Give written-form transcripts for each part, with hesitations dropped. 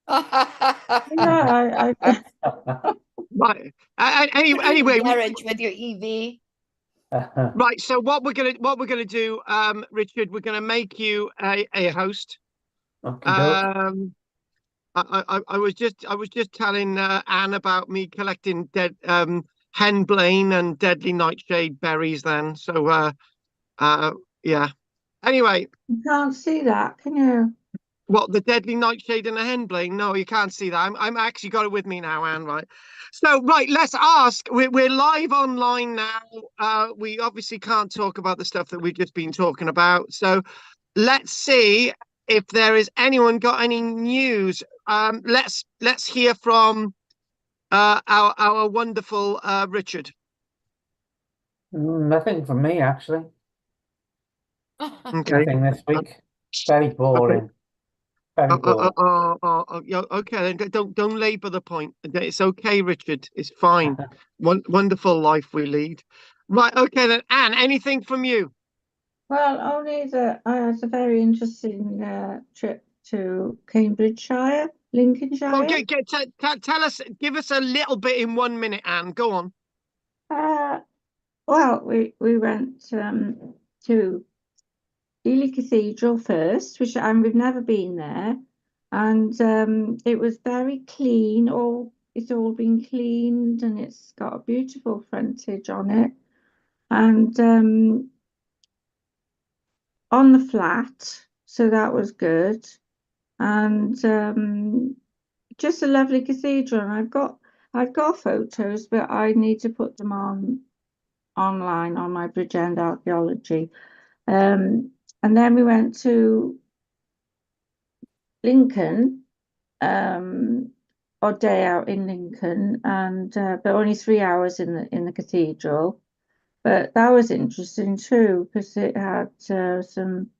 Yeah, Right. Anyway, Garage with your EV. right. So what we're gonna do, Richard, we're gonna make you a host. Okie doke. Um, I was just telling Anne about me collecting dead henbane and deadly nightshade berries. Then, so uh, yeah. Anyway, You can't see that, can you? what, the deadly nightshade and the henbane? No, you can't see that. I'm actually got it with me now, Anne. Right. So right, let's ask. We're live online now. We obviously can't talk about the stuff that we've just been talking about. So let's see if there is anyone got any news. Let's hear from our wonderful Richard. Nothing from me, actually. Okay. Nothing this week. Very Okay. boring. Very boring. Yeah, okay, then don't labor the point. It's okay, Richard. It's fine. Wonderful life we lead. Right, okay then. Anne, anything from you? Well, only that I had a very interesting trip to Cambridgeshire, Well, Lincolnshire. tell us, give us a little bit in 1 minute, Anne. Go on. Uh, well, we went to Ely Cathedral first, which we've never been there, and it was very clean. It's all been cleaned, and it's got a beautiful frontage on it, and on the flat, so that was good, and just a lovely cathedral. And I've got photos, but I need to put them on online on my Bridgend Archaeology. And then we went to Lincoln, odd day out in Lincoln, and but only 3 hours in the cathedral. But that was interesting too because it had some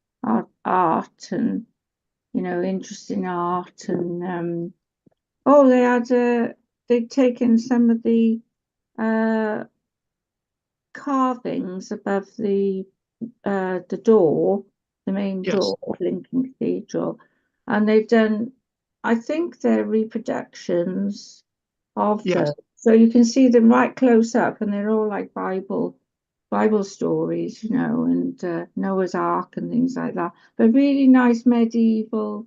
art and interesting art and oh they'd taken some of the uh, carvings above the door, the main Yes, door of Lincoln Cathedral, and they've done, I think they're reproductions of them. yes. So you can see them right close up, and they're all like Bible stories, and Noah's Ark and things like that. But really nice medieval,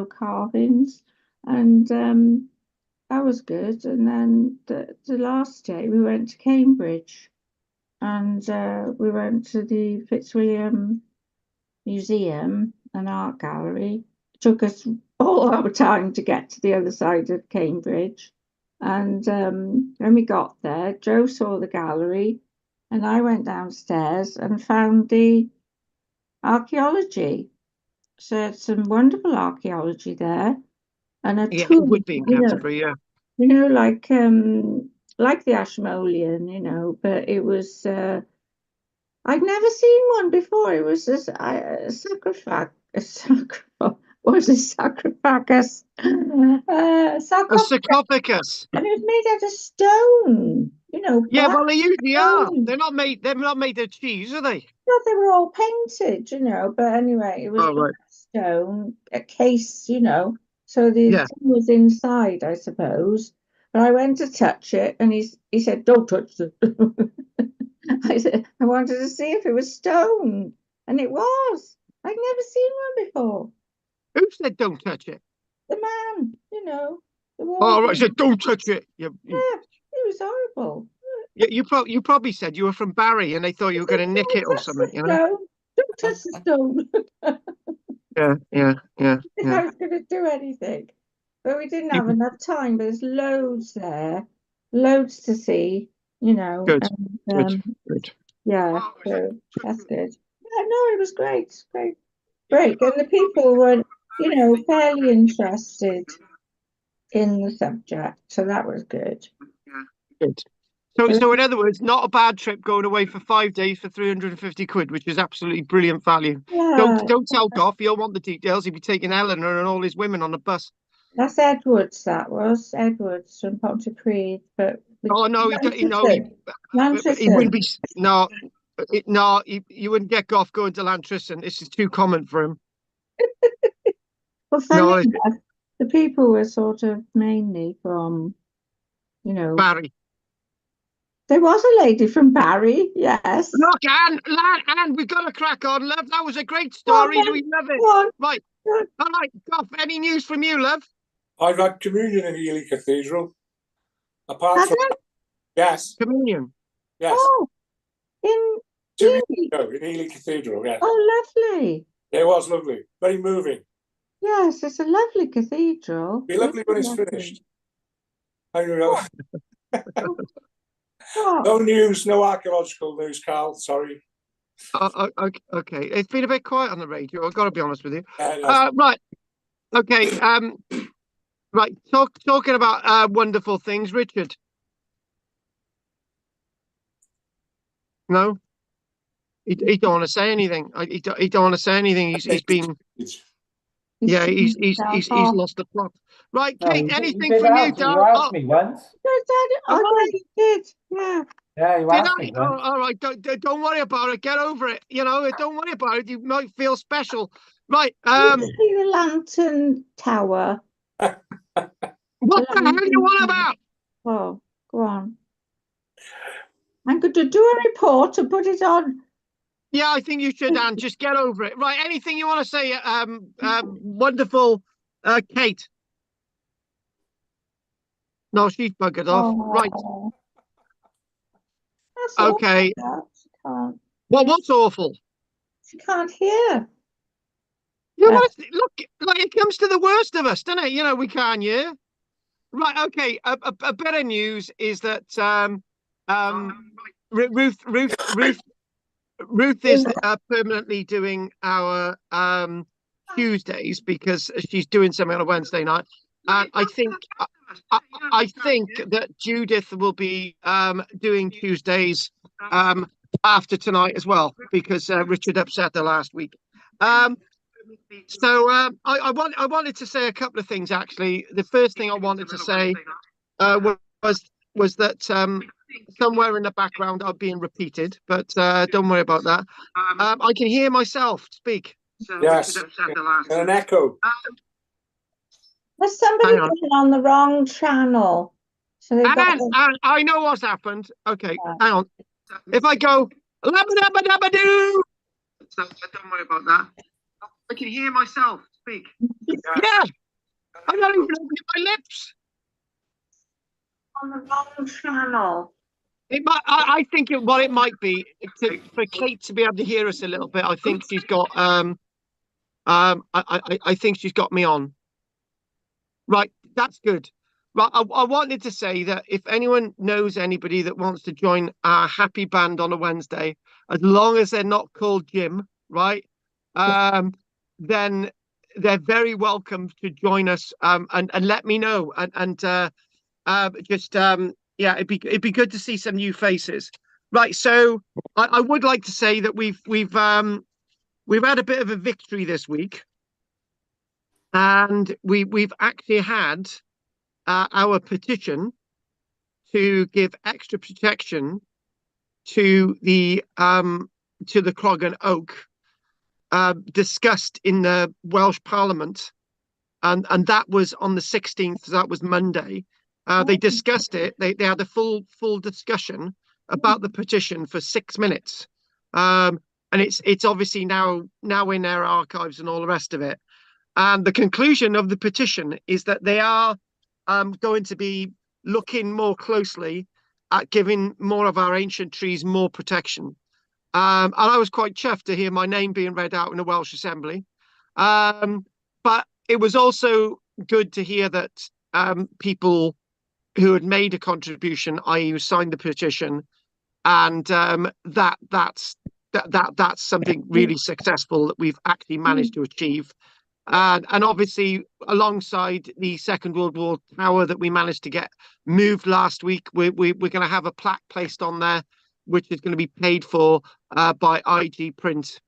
carvings, and that was good. And then the last day we went to Cambridge, and we went to the Fitzwilliam Museum and Art Gallery. It took us all our time to get to the other side of Cambridge. And when we got there, Joe saw the gallery, and I went downstairs and found the archaeology. So it's some wonderful archaeology there, and a Yeah, it tomb, would be in Canterbury, yeah. like the Ashmolean, but it was I'd never seen one before. It was a sarcophagus, was a sarcophagus, A sarcophagus, sarcophagus. and it was made out of stone, Yeah, black well, they usually are. stone. They're not made of cheese, are they? Thought they were all painted, but anyway, it was Oh, black right. stone, a case, so the Yeah. thing was inside, I suppose. But I went to touch it, and he said, "Don't touch it." I said, I wanted to see if it was stone, and it was. I'd never seen one before. Who said don't touch it? The man, the Oh, right. So warden. don't touch it. Yeah, it was horrible. You probably said you were from Barry and they thought you I were said, going to nick "Don't it or touch the something, you know? stone. Don't touch the stone." Yeah, yeah, yeah, If yeah. I was going to do anything. But we didn't have People, enough time. But there's loads there, loads to see, good, and good, good. yeah, so that's good. Yeah, no, it was great, great, great. And the people were, fairly interested in the subject, so that was good. Yeah, good. So in other words, not a bad trip going away for 5 days for 350 quid, which is absolutely brilliant value. Yeah, Don't tell Goff, he'll want the details. He'll be taking Eleanor and all his women on the bus. that's Edwards. That was Edwards from Pontypridd, but with Oh no, he don't. You know, he wouldn't Lantriston. be. No, no, you wouldn't get Goff going to Lantriston. This is too common for him. Well, funny No, enough, The people were sort of mainly from, you know, Barry. there was a lady from Barry, yes. Look, Anne, we've got to crack on, love. That was a great Go on story. then, We love it. go on. Right. All right, Goff, any news from you, love? I've had communion in Ely Cathedral. Apart Has from it? yes, Communion. yes, Oh, in 2 years Ely. ago in Ely Cathedral. Yes, Oh, lovely. it was lovely, very moving. Yes, it's a lovely cathedral. Be lovely when it's Lovely. finished. I know. Oh, No news, no archaeological news, Carl. Sorry. Okay. It's been a bit quiet on the radio. I've got to be honest with you. That's Right. Okay. Right. Talking about wonderful things, Richard. No, he don't want to say anything. He don't want to say anything. He's been. Yeah, he's lost the plot. Right, No, Kate. you Anything did from you, answer. You Dal? asked me once. Oh, yeah, you did. Yeah. Yeah, you did asked I? me Oh, once. all right. Don't worry about it. Get over it. You know, don't worry about it. You might feel special. Right. You see the lantern tower. What the hell are you on about? Oh, go on. I'm going to do a report and put it on. Yeah, I think you should, Anne. Just get over it. Right. Anything you want to say? Wonderful, Kate. No, she's buggered off. Right. Oh, that's Okay. awful. She can't. Well, what's awful? She can't hear. You want to look? Like it comes to the worst of us, doesn't it? You know, we can't hear. Right. Okay. A better news is that Ruth is permanently doing our Tuesdays because she's doing something on a Wednesday night. And I think that Judith will be doing Tuesdays after tonight as well because Richard upset her last week. So I wanted to say a couple of things actually. The first thing I wanted to say was that somewhere in the background I'm being repeated, but don't worry about that. I can hear myself speak. yes, an echo. There's somebody getting on the wrong channel. So they've got And I know what's happened. Okay, hang on. If I go labba-dabba-dabba-doo, don't worry about that. I can hear myself speak. Yeah, I'm not even opening my lips. on the wrong channel. It might. I think what it might be for Kate to be able to hear us a little bit. I think she's got. I think she's got me on. Right, that's good. Right, I wanted to say that if anyone knows anybody that wants to join our happy band on a Wednesday, as long as they're not called Jim, right? Then they're very welcome to join us. And let me know. Yeah, it'd be good to see some new faces. Right, so I would like to say that we've had a bit of a victory this week, and we've actually had our petition to give extra protection to the Clog and Oak discussed in the Welsh Parliament, and that was on the 16th. So that was Monday. They discussed it. They had a full discussion about the petition for 6 minutes, and it's obviously now in their archives and all the rest of it. And the conclusion of the petition is that they are going to be looking more closely at giving more of our ancient trees more protection. And I was quite chuffed to hear my name being read out in the Welsh Assembly. But it was also good to hear that people who had made a contribution, i.e., who signed the petition, and that's something really successful that we've actually managed to achieve. And obviously, alongside the Second World War tower that we managed to get moved last week, we're going to have a plaque placed on there, which is going to be paid for by IG Print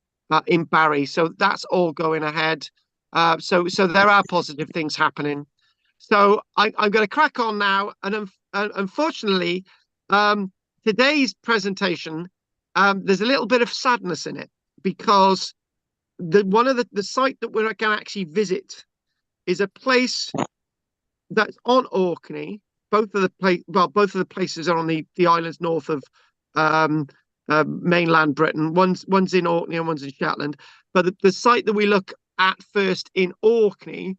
in Barry. So that's all going ahead. So there are positive things happening. So I'm going to crack on now. And unfortunately, today's presentation, there's a little bit of sadness in it because one of the site that we're going to actually visit is a place that's on Orkney. Both of the places are on the islands north of mainland Britain. One's in Orkney and one's in Shetland. But the site that we look at first in Orkney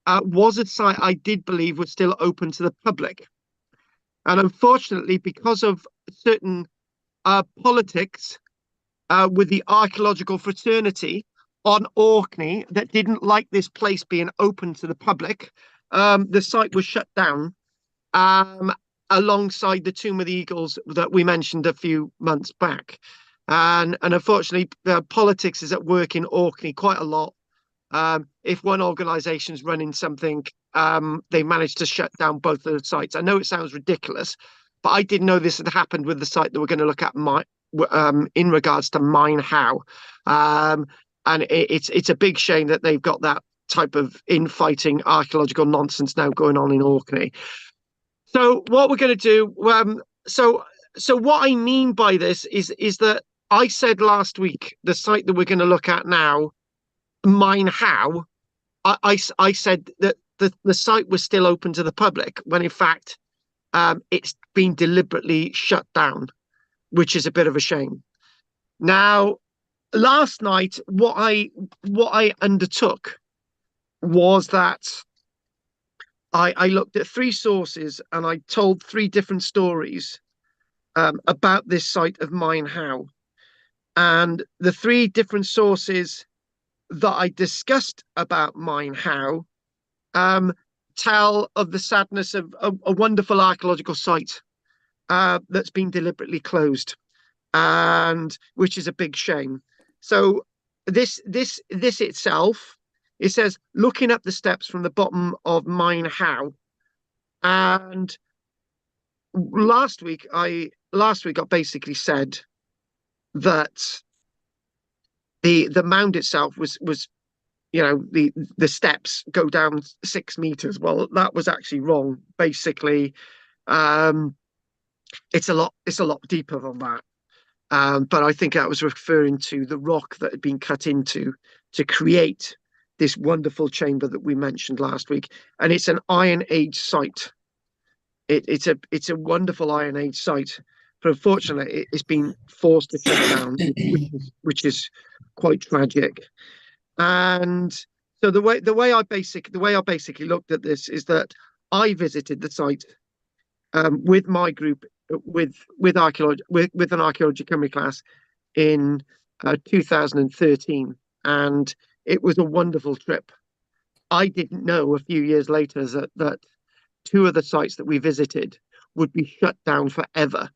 was a site I did believe was still open to the public. And unfortunately, because of certain politics with the archaeological fraternity on Orkney that didn't like this place being open to the public, the site was shut down alongside the Tomb of the Eagles that we mentioned a few months back. And unfortunately, politics is at work in Orkney quite a lot. If one organisation's running something, they managed to shut down both of the sites. I know it sounds ridiculous, but I didn't know this had happened with the site that we're going to look at in regards to Mine How. And it's a big shame that they've got that type of infighting archaeological nonsense now going on in Orkney. So what we're going to do, so what I mean by this is that I said last week, the site that we're going to look at now, Mine How, I said that the site was still open to the public, when in fact it's been deliberately shut down, which is a bit of a shame. Now, last night, what I undertook was that I looked at 3 sources and I told 3 different stories about this site of Mine How. And the 3 different sources that I discussed about Mine How tell of the sadness of a wonderful archaeological site that's been deliberately closed, and which is a big shame. So this itself, it says, looking up the steps from the bottom of Mine How. And last week I basically said that the mound itself was the steps go down 6 meters. Well, that was actually wrong. Basically, it's a lot deeper than that. But I think that was referring to the rock that had been cut into to create this wonderful chamber that we mentioned last week. And it's an Iron Age site. It's a wonderful Iron Age site, but unfortunately, it's been forced to shut down, which is quite tragic. And so the way I basically looked at this is that I visited the site with my group with an archaeology coming class in 2013, and it was a wonderful trip. I didn't know a few years later that 2 of the sites that we visited would be shut down forever,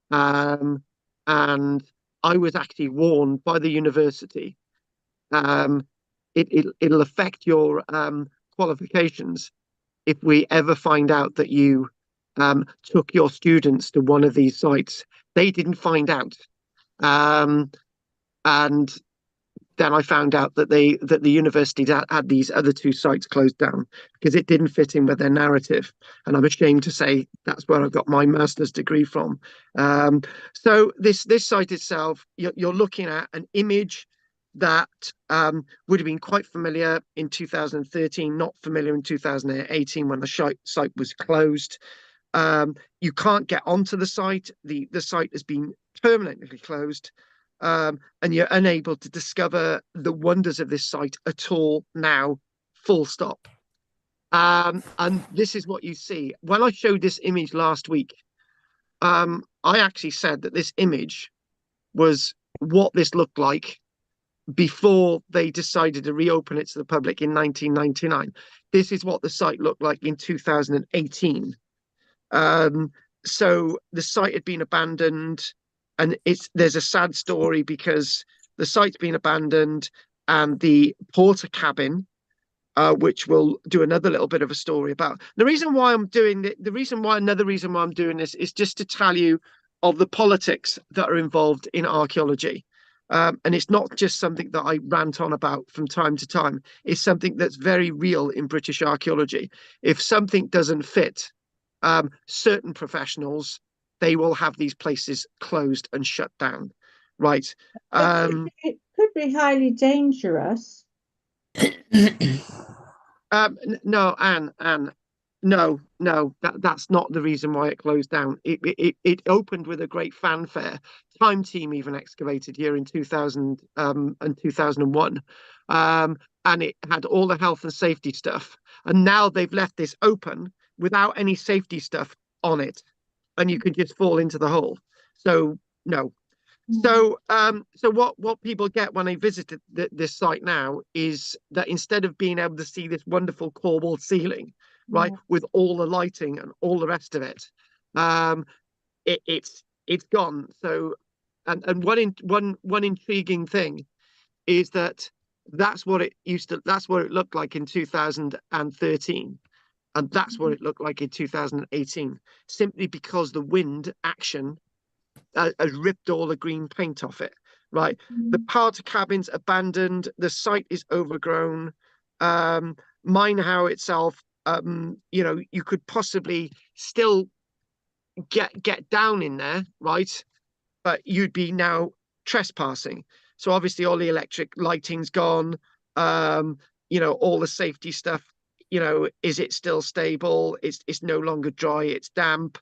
and I was actually warned by the university. It'll affect your qualifications if we ever find out that you took your students to one of these sites. They didn't find out, and then I found out that the university had these other 2 sites closed down because it didn't fit in with their narrative. And I'm ashamed to say that's where I got my master's degree from. So this site itself, you're looking at an image that would have been quite familiar in 2013, not familiar in 2018 when the site was closed. You can't get onto the site. The site has been permanently closed, and you're unable to discover the wonders of this site at all now, full stop. And this is what you see. When I showed this image last week, I actually said that this image was what this looked like before they decided to reopen it to the public in 1999. This is what the site looked like in 2018. So the site had been abandoned, and there's a sad story because the site's been abandoned, and the porter cabin, which we'll do another little bit of a story about. The reason why I'm doing another reason why I'm doing this is just to tell you of the politics that are involved in archaeology. And it's not just something that I rant on about from time to time. It's something that's very real in British archaeology. If something doesn't fit certain professionals, they will have these places closed and shut down. Right. It could be highly dangerous. No, Anne, no, that's not the reason why it closed down. It opened with a great fanfare. Time Team even excavated here in 2000 and 2001, and it had all the health and safety stuff. And now they've left this open without any safety stuff on it, and you can just fall into the hole. So no. So what people get when they visit this site now is that instead of being able to see this wonderful core wall ceiling, right, with all the lighting and all the rest of it, it's gone. So, and one intriguing thing is that that's what it looked like in 2013, and that's what it looked like in 2018, simply because the wind action has ripped all the green paint off it, right? The part cabin's abandoned, the site is overgrown. Minehow itself, you could possibly still get down in there, right? But you'd be now trespassing. So obviously all the electric lighting's gone, all the safety stuff, is it still stable? It's no longer dry, it's damp.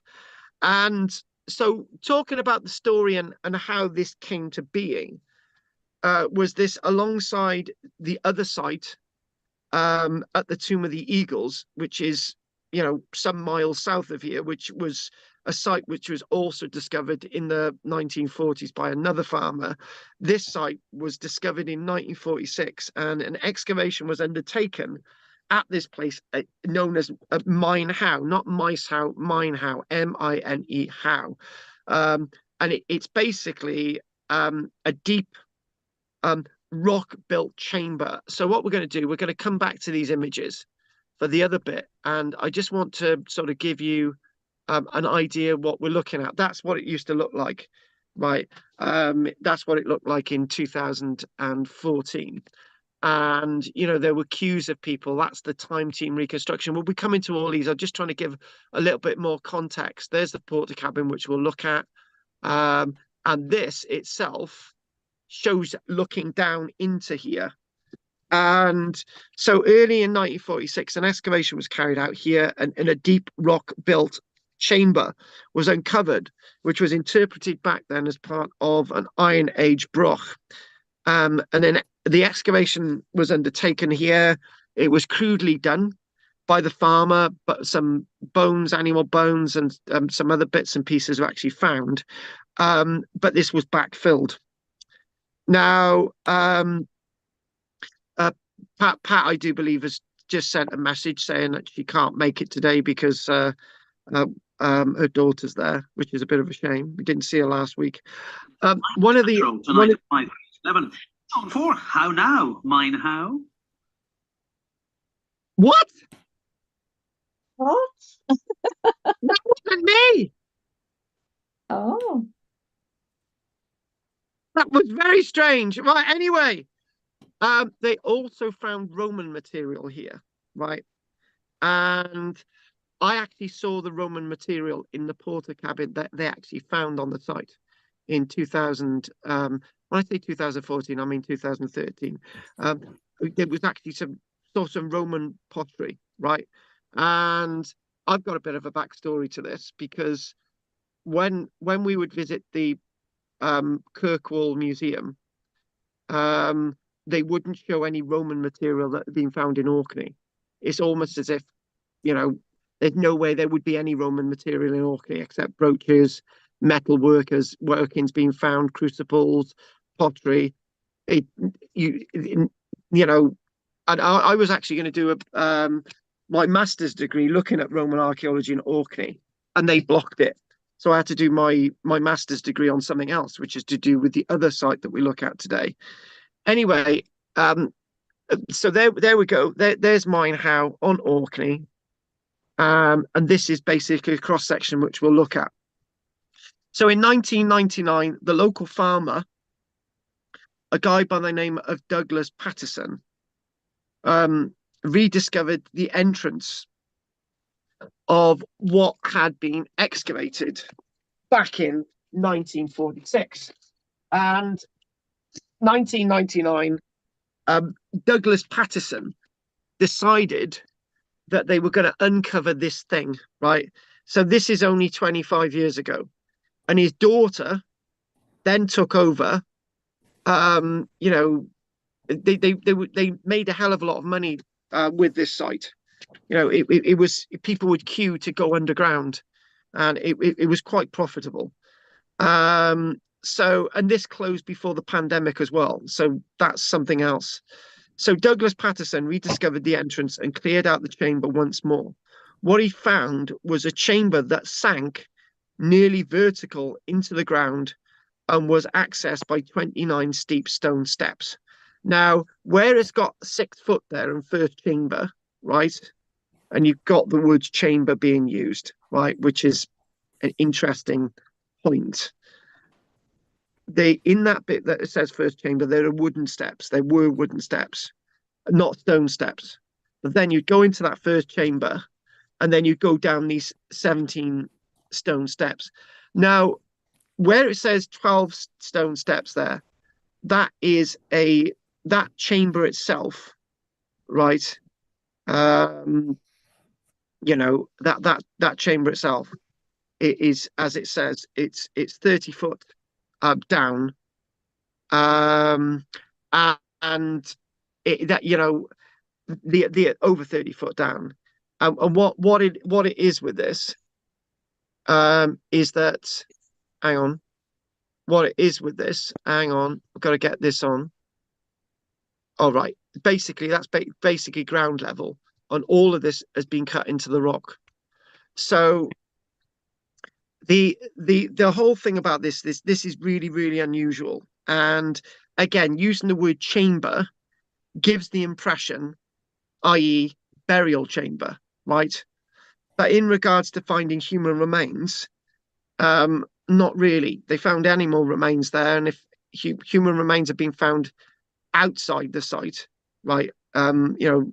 And so talking about the story and how this came to being, was this alongside the other site at the Tomb of the Eagles, which is, some miles south of here, which was a site which was also discovered in the 1940s by another farmer. This site was discovered in 1946, and an excavation was undertaken at this place known as Minehow, not Micehow, Minehow, M-I-N-E How. And it's basically a deep rock-built chamber. So what we're going to do, we're going to come back to these images for the other bit, and I just want to sort of give you an idea of what we're looking at. That's what it used to look like, right? That's what it looked like in 2014. And there were queues of people. That's the Time Team reconstruction. We'll be coming to all these. I'm just trying to give a little bit more context. There's the Portakabin, which we'll look at, and this itself shows looking down into here. And so early in 1946, an excavation was carried out here, and a deep rock built chamber was uncovered, which was interpreted back then as part of an Iron Age broch. And then the excavation was undertaken here. It was crudely done by the farmer, but some bones, animal bones, and some other bits and pieces were actually found. But this was backfilled. Now, Pat, I do believe, has just sent a message saying that she can't make it today because her daughter's there, which is a bit of a shame. We didn't see her last week. One of the tonight at 5:11. On for How Now, Minehow. What? What? That wasn't me. Oh. That was very strange. Right, anyway, they also found Roman material here, right? And I actually saw the Roman material in the Portakabin that they actually found on the site in 2000. When I say 2014, I mean 2013. There was actually some Roman pottery, right? And I've got a bit of a backstory to this because when we would visit the Kirkwall Museum, they wouldn't show any Roman material that had been found in Orkney. It's almost as if, there's no way there would be any Roman material in Orkney except brooches, metal workings being found, crucibles, pottery. And I was actually going to do my master's degree looking at Roman archaeology in Orkney, and they blocked it. So I had to do my master's degree on something else, which is to do with the other site that we look at today. Anyway, so there we go. There's Minehow on Orkney. And this is basically a cross section which we'll look at. So in 1999, the local farmer, a guy by the name of Douglas Patterson, rediscovered the entrance of what had been excavated back in 1946. And 1999, Douglas Patterson decided that they were going to uncover this thing, right? So this is only 25 years ago. And his daughter then took over. You know, they made a hell of a lot of money with this site. You know, it was, people would queue to go underground, and it was quite profitable. So, and this closed before the pandemic as well. So that's something else. So Douglas Patterson rediscovered the entrance and cleared out the chamber once more. What he found was a chamber that sank nearly vertical into the ground and was accessed by 29 steep stone steps. Now, where it's got 6 foot there in first chamber, right? And you've got the word chamber being used, right? Which is an interesting point. In that bit that it says first chamber, there are wooden steps. There were wooden steps, not stone steps. But then you'd go into that first chamber, and then you'd go down these 17 stone steps. Now, where it says 12 stone steps there, that is that chamber itself, right? You know, that chamber itself, it is, as it says, it's 30 foot down, and that, you know, the over 30 foot down. And what it is with this is that, hang on, what it is with this, hang on, I've got to get this on. All right, basically that's basically ground level, and all of this has been cut into the rock. So the whole thing about this is really, really unusual. And again, using the word chamber gives the impression, i.e. burial chamber, right? But in regards to finding human remains, not really. They found animal remains there, and if human remains have been found outside the site, right? You know,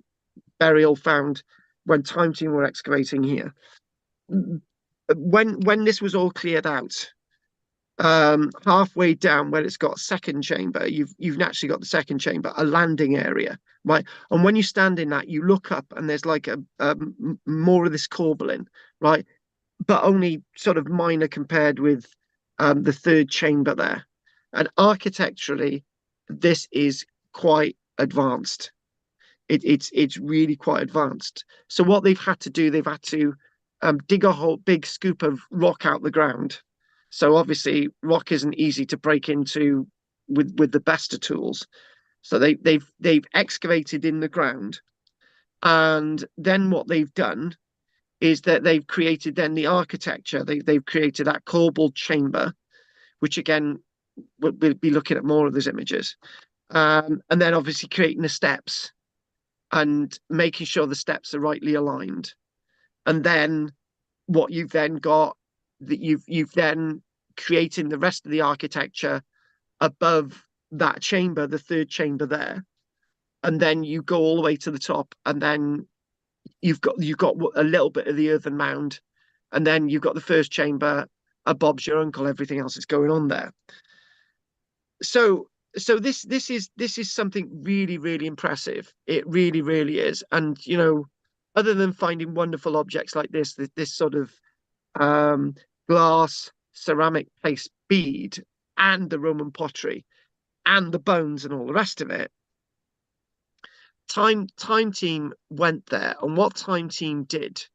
burial found when Time Team were excavating here. When this was all cleared out, halfway down where it's got second chamber, you've naturally got the second chamber, a landing area, right? And when you stand in that, you look up and there's like a more of this corbelling, right? But only sort of minor compared with the third chamber there. And architecturally, this is quite advanced. It's really quite advanced. So what they've had to do, they've had to dig a whole big scoop of rock out the ground. So obviously, rock isn't easy to break into with the best of tools. So they've excavated in the ground, and then what they've done is that they've created then the architecture. They've created that corbelled chamber, which again we'll be looking at more of those images, and then obviously creating the steps and making sure the steps are rightly aligned. And then what you've then got, that you've then creating the rest of the architecture above that chamber, the third chamber there, and then you go all the way to the top, and then you've got a little bit of the earthen mound, and then you've got the first chamber, a Bob's your uncle, everything else is going on there. So this is something really, really impressive. It really, really is. And you know, other than finding wonderful objects like this sort of glass ceramic paste bead, and the Roman pottery, and the bones and all the rest of it, Time Team went there, and what Time Team did,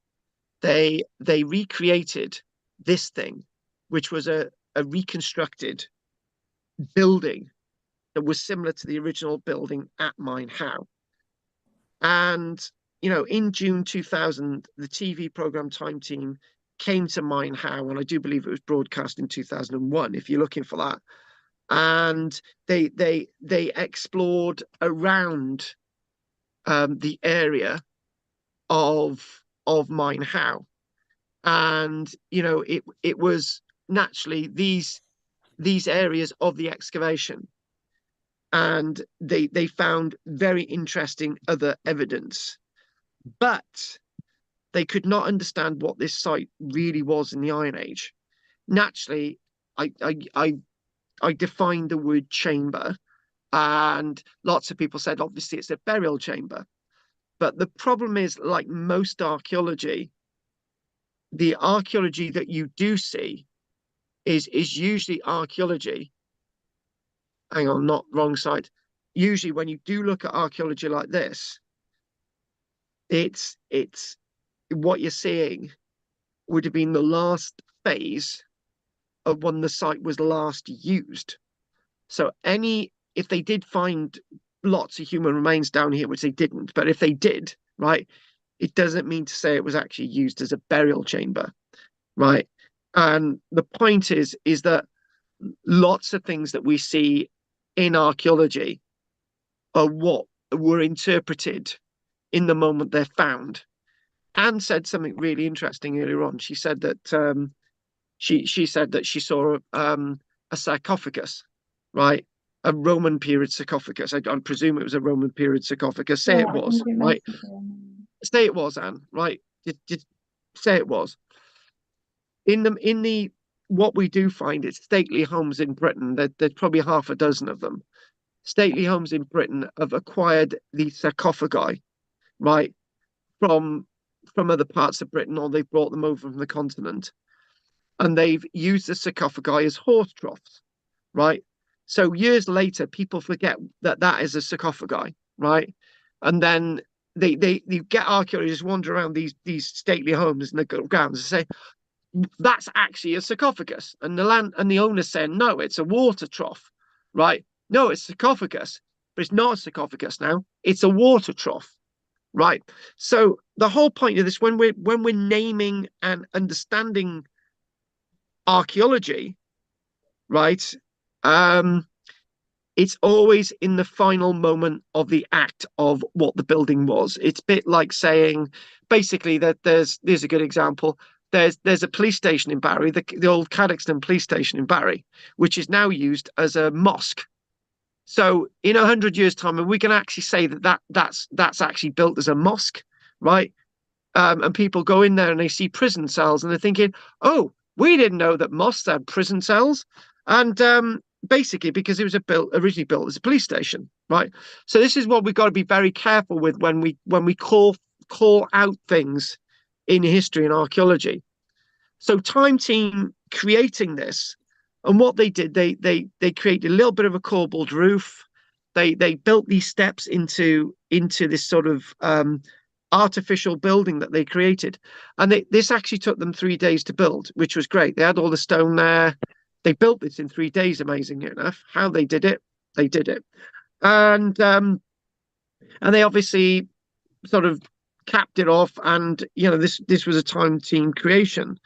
they recreated this thing, which was a reconstructed building that was similar to the original building at Mine How. And you know, in June 2000, the TV program Time Team came to Mine How, and I do believe it was broadcast in 2001, if you're looking for that. And they explored around the area of Mine How, and you know, it was naturally these areas of the excavation, and they found very interesting other evidence, but they could not understand what this site really was in the Iron Age. Naturally, I defined the word chamber, and lots of people said obviously it's a burial chamber. But the problem is, like most archaeology, the archaeology that you do see is usually archaeology. Hang on, not wrong side. Usually when you do look at archaeology like this, it's what you're seeing would have been the last phase of when the site was last used. So if they did find lots of human remains down here, which they didn't, but if they did, right, it doesn't mean to say it was actually used as a burial chamber, right? And the point is that lots of things that we see in archaeology are what were interpreted in the moment they're found. Anne said something really interesting earlier on. She said that she said that she saw a sarcophagus, right? A Roman period sarcophagus. I presume it was a Roman period sarcophagus. Say Yeah, it I was, think it right? must have been. Say it was, Anne, right? Just say it was. In the what we do find is stately homes in Britain. There's probably half a dozen of them. Stately homes in Britain have acquired these sarcophagi, right, from other parts of Britain, or they've brought them over from the continent, and they've used the sarcophagi as horse troughs, right? So years later, people forget that is a sarcophagi, right? And then they get archaeologists wander around these stately homes in the grounds and say that's actually a sarcophagus, and the owner saying no, it's a water trough, right? No, it's sarcophagus, but it's not a sarcophagus now. It's a water trough, right? So the whole point of this, when we're naming and understanding archaeology, right? It's always in the final moment of the act of what the building was. It's a bit like saying, basically, that there's a good example. There's a police station in Barry, the old Cadoxton police station in Barry, which is now used as a mosque. So in 100 years' time, we can actually say that's actually built as a mosque, right? And people go in there and they see prison cells and they're thinking, oh, we didn't know that mosques had prison cells. And basically because it was originally built as a police station, right? So this is what we've got to be very careful with when we call out things in history and archaeology. So Time Team creating this, and what they did, they created a little bit of a corbelled roof. They built these steps into this sort of artificial building that they created, and this actually took them 3 days to build, which was great. They had all the stone there. They built this in 3 days, amazingly enough. How they did it, and they obviously sort of capped it off. And this was a Time Team creation,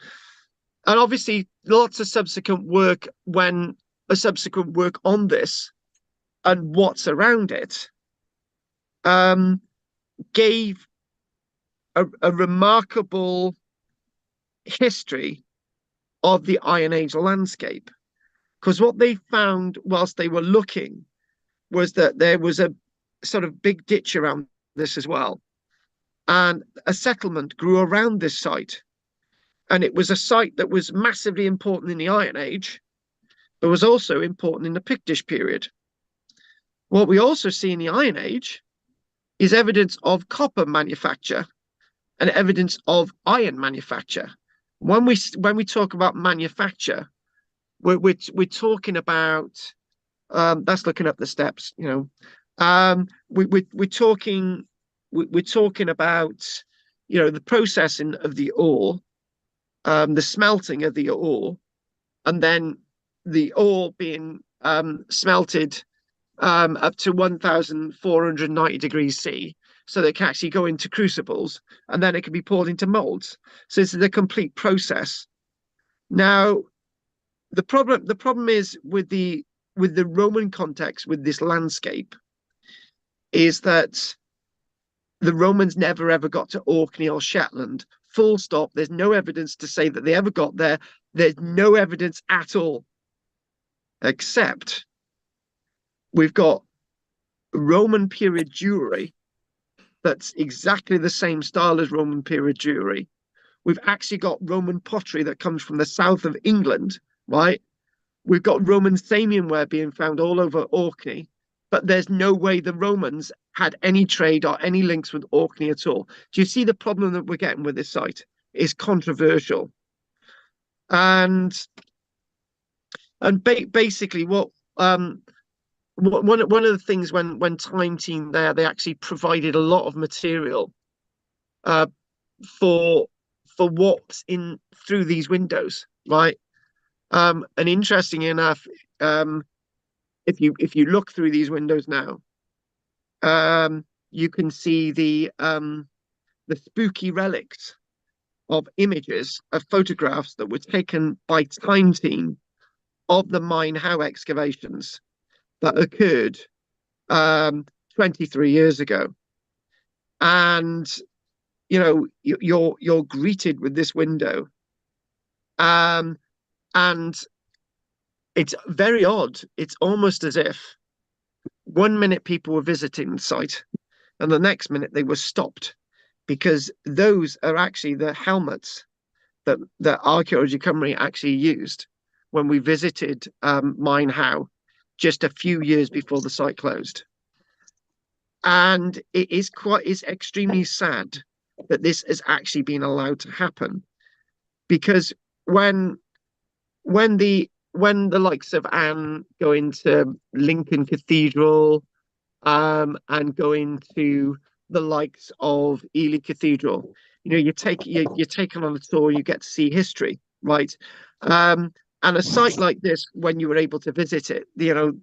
and obviously lots of subsequent work on this and what's around it gave a remarkable history of the Iron Age landscape. Because what they found whilst they were looking was that there was a sort of big ditch around this as well. And a settlement grew around this site. And it was a site that was massively important in the Iron Age, but was also important in the Pictish period. What we also see in the Iron Age is evidence of copper manufacture and evidence of iron manufacture. When we talk about manufacture, we're talking about that's looking up the steps. We're talking about the processing of the ore, the smelting of the ore, and then the ore being smelted up to 1,490 degrees C, so that it can actually go into crucibles, and then it can be poured into molds. So it's the complete process. Now, the problem is with the Roman context, with this landscape, is that the Romans never ever got to Orkney or Shetland. Full stop. There's no evidence to say that they ever got there. There's no evidence at all, except we've got Roman period jewelry that's exactly the same style as Roman period jewelry. We've actually got Roman pottery that comes from the south of England, right? We've got Roman Samian ware being found all over Orkney. but there's no way the Romans had any trade or any links with Orkney at all. Do you see the problem that we're getting with this site? It's controversial. And basically what one of the things when Time Team there, they actually provided a lot of material for what's in through these windows, right? And interesting enough, if you look through these windows now, you can see the spooky relics of images of photographs that were taken by Time Team of the Mine Howe excavations that occurred 23 years ago. And you're greeted with this window, and it's very odd. It's almost as if one minute people were visiting the site and the next minute they were stopped, because those are actually the helmets that Archaeology Cymru actually used when we visited Mine Howe just a few years before the site closed. And it's extremely sad that this has actually been allowed to happen, because when the likes of Anne go into Lincoln Cathedral, and go into the likes of Ely Cathedral, you're taken on a tour, you get to see history, right? And a site like this, when you were able to visit it, the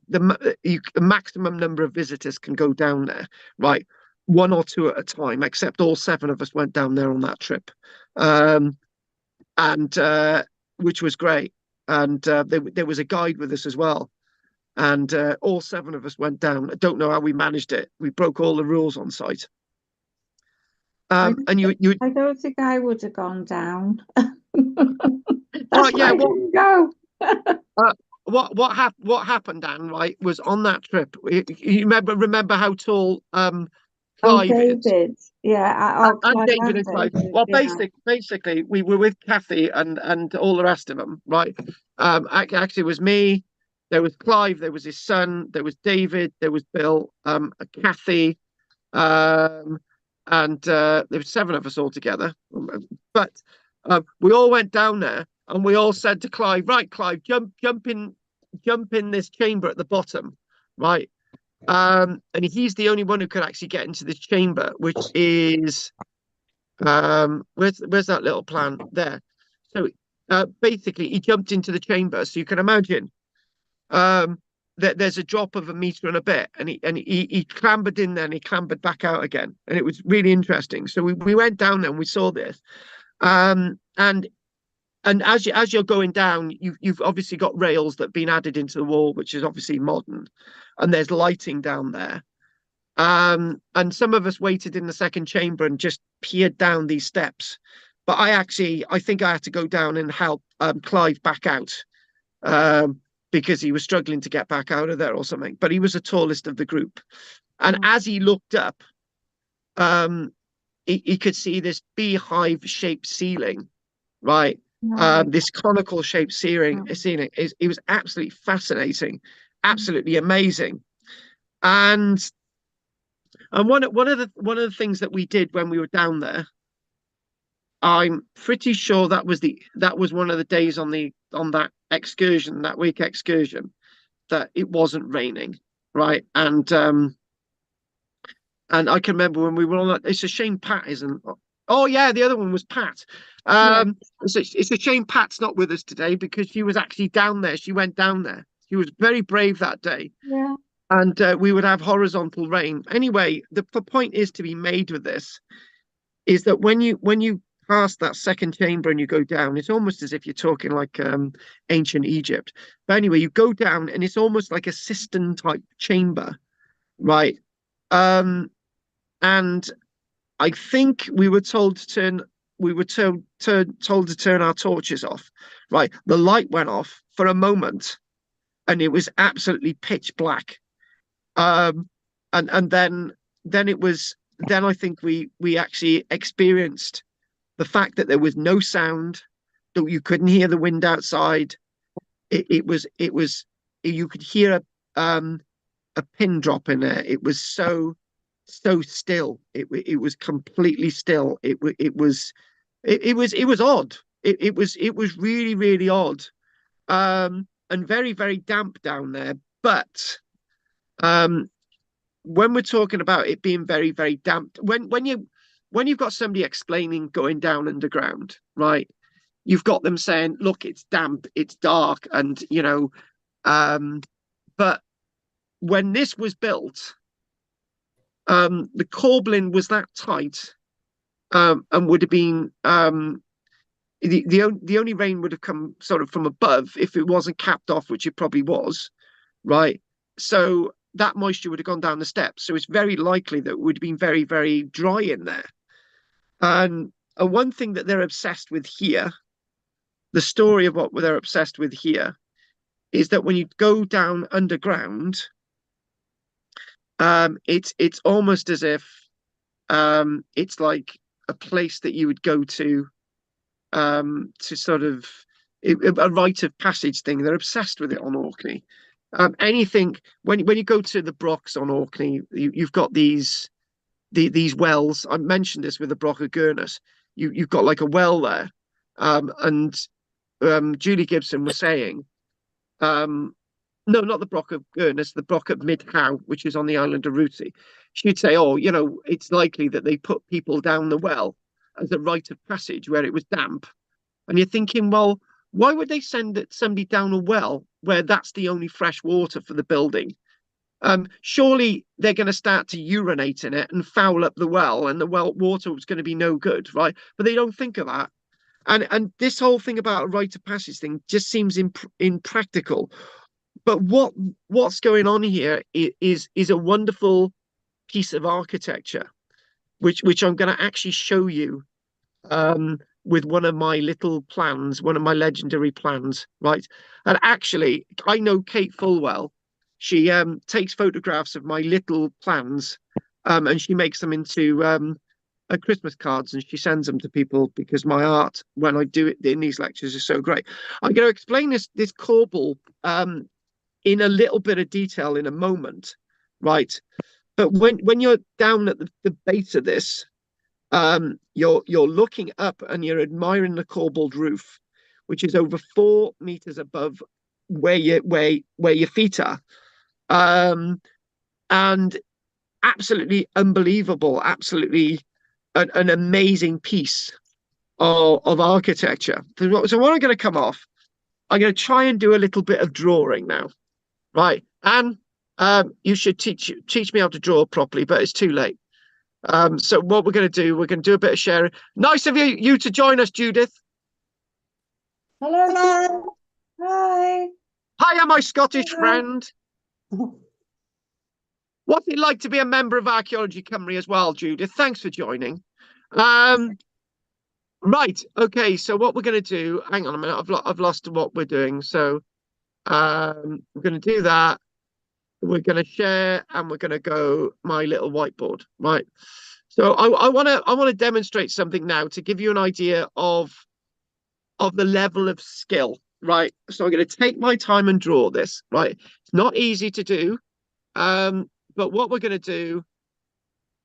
maximum number of visitors can go down there, right? One or two at a time, except all 7 of us went down there on that trip, and which was great. And there was a guide with us as well, and all 7 of us went down. I don't know how we managed it. We broke all the rules on site. And you I don't think I would have gone down. Well, yeah, I didn't go. what happened, Dan, right, was on that trip. You remember how tall Clive is? David. Yeah, And David and Clive. David, Well, yeah. basically, we were with Kathy and all the rest of them, right? Actually, it was me. There was Clive. There was his son. There was David. There was Bill. Kathy. And there were 7 of us all together. But we all went down there, and we all said to Clive, "Right, Clive, jump in this chamber at the bottom, right?" And he's the only one who could actually get into this chamber, which is where's that little plan there? So basically, he jumped into the chamber. So you can imagine that there's a drop of 1 meter and a bit, and he clambered in there and he clambered back out again, and it was really interesting. So we went down there and we saw this, and as you're going down, you've obviously got rails that have been added into the wall, which is obviously modern, and there's lighting down there. And some of us waited in the second chamber and just peered down these steps. But I think I had to go down and help Clive back out, because he was struggling to get back out of there or something. But he was the tallest of the group. And as he looked up, he could see this beehive-shaped ceiling, right? This conical shaped ceiling. It was absolutely fascinating, absolutely amazing. And one of the things that we did when we were down there, I'm pretty sure that was one of the days on that excursion, that week excursion, that it wasn't raining, right? And I can remember when we were on that. It's a shame Pat isn't. Oh yeah, the other one was Pat. It's a shame Pat's not with us today, because she was actually down there. She went down there. She was very brave that day. Yeah. And we would have horizontal rain. Anyway, the point is to be made with this is that when you pass that second chamber and you go down, it's almost as if you're talking like ancient Egypt. But anyway, you go down and it's almost like a cistern type chamber, right? And I think we were told to turn our torches off, right? The light went off for a moment and it was absolutely pitch black. And then I think we actually experienced the fact that there was no sound, that you couldn't hear the wind outside. You could hear a pin drop in there. It was so still. It was completely still. It was odd. It was really, really odd. And very, very damp down there. But when we're talking about it being very, very damp, when you've got somebody explaining going down underground, right? You've got them saying, look, it's damp, it's dark, and but when this was built, the corbelling was that tight, and would have been the only rain would have come sort of from above if it wasn't capped off, which it probably was, right? So that moisture would have gone down the steps. So it's very likely that it would have been very, very dry in there. And one thing that they're obsessed with here, the story of what they're obsessed with here, is that when you go down underground, it's almost as if it's like a place that you would go to sort of a rite of passage thing. They're obsessed with it on Orkney. Anything when you go to the Brochs on Orkney, you've got these wells. I mentioned this with the Broch of Gurnus. You've got like a well there, and Julie Gibson was saying, no, not the Broch of Gurnus, the Broch of Midhow, which is on the island of Ruti. She'd say, oh, it's likely that they put people down the well as a rite of passage where it was damp. And you're thinking, well, why would they send somebody down a well where that's the only fresh water for the building? Surely they're going to start to urinate in it and foul up the well, and the well water was going to be no good, right? But they don't think of that. And this whole thing about a rite of passage thing just seems impractical. But what's going on here is a wonderful piece of architecture, which I'm going to actually show you with one of my little plans, one of my legendary plans, right? And actually, I know Kate full well. She takes photographs of my little plans, and she makes them into Christmas cards, and she sends them to people because my art, when I do it in these lectures, is so great. I'm going to explain this corbel in a little bit of detail in a moment, right? But when you're down at the base of this, you're looking up and you're admiring the corbelled roof, which is over 4 meters above where your feet are, and absolutely unbelievable, absolutely an amazing piece of architecture. So what I'm going to come off, I'm going to try and do a little bit of drawing now, right? And you should teach me how to draw properly, but it's too late. So what we're going to do, we're going to do a bit of sharing. Nice of you to join us, Judith. Hello. Hello. Hi. Hiya, my Scottish friend. What's it like to be a member of Archaeology Cymru as well, Judith? Thanks for joining. Right. Okay. So what we're going to do, hang on a minute. I've lost what we're doing. So we're going to do that. We're going to share, and we're going to go my little whiteboard, right? So I want to demonstrate something now to give you an idea of the level of skill, right? So I'm going to take my time and draw this, right? It's not easy to do, but what we're going to do,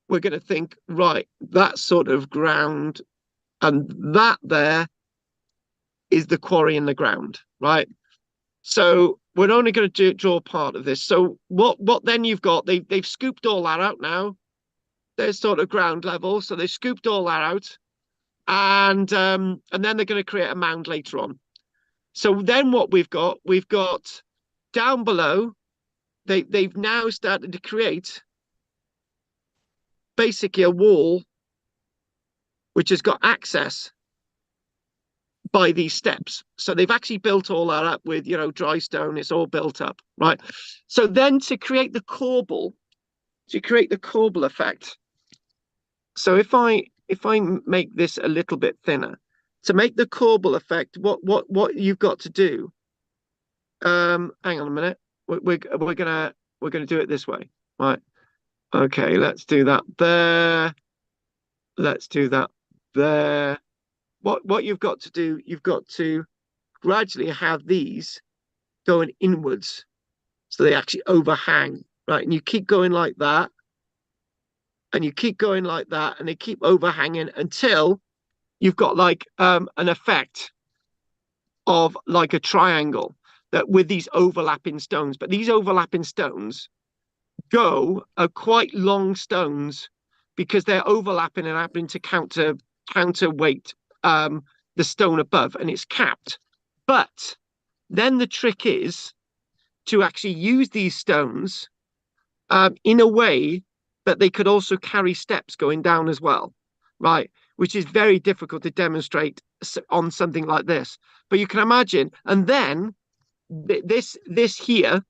we're going to think, right, that sort of ground, and that there is the quarry in the ground, right? So we're only going to draw part of this. So what then you've got, they've scooped all that out now. There's sort of ground level. So they scooped all that out. And then they're going to create a mound later on. So then what we've got down below, they've now started to create basically a wall which has got access by these steps. So they've actually built all that up with, dry stone. It's all built up, right? So then to create the corbel effect. So if I make this a little bit thinner, to make the corbel effect, what you've got to do, hang on a minute. We're gonna do it this way, right? Okay, let's do that there. Let's do that there. What you've got to do, you've got to gradually have these going inwards, so they actually overhang, right? And you keep going like that, and you keep going like that, and they keep overhanging until you've got like an effect of like a triangle that with these overlapping stones. But these overlapping stones are quite long stones because they're overlapping and happening to counterweight the stone above, and it's capped. But then the trick is to actually use these stones in a way that they could also carry steps going down as well, right? Which is very difficult to demonstrate on something like this. But you can imagine, and then this here,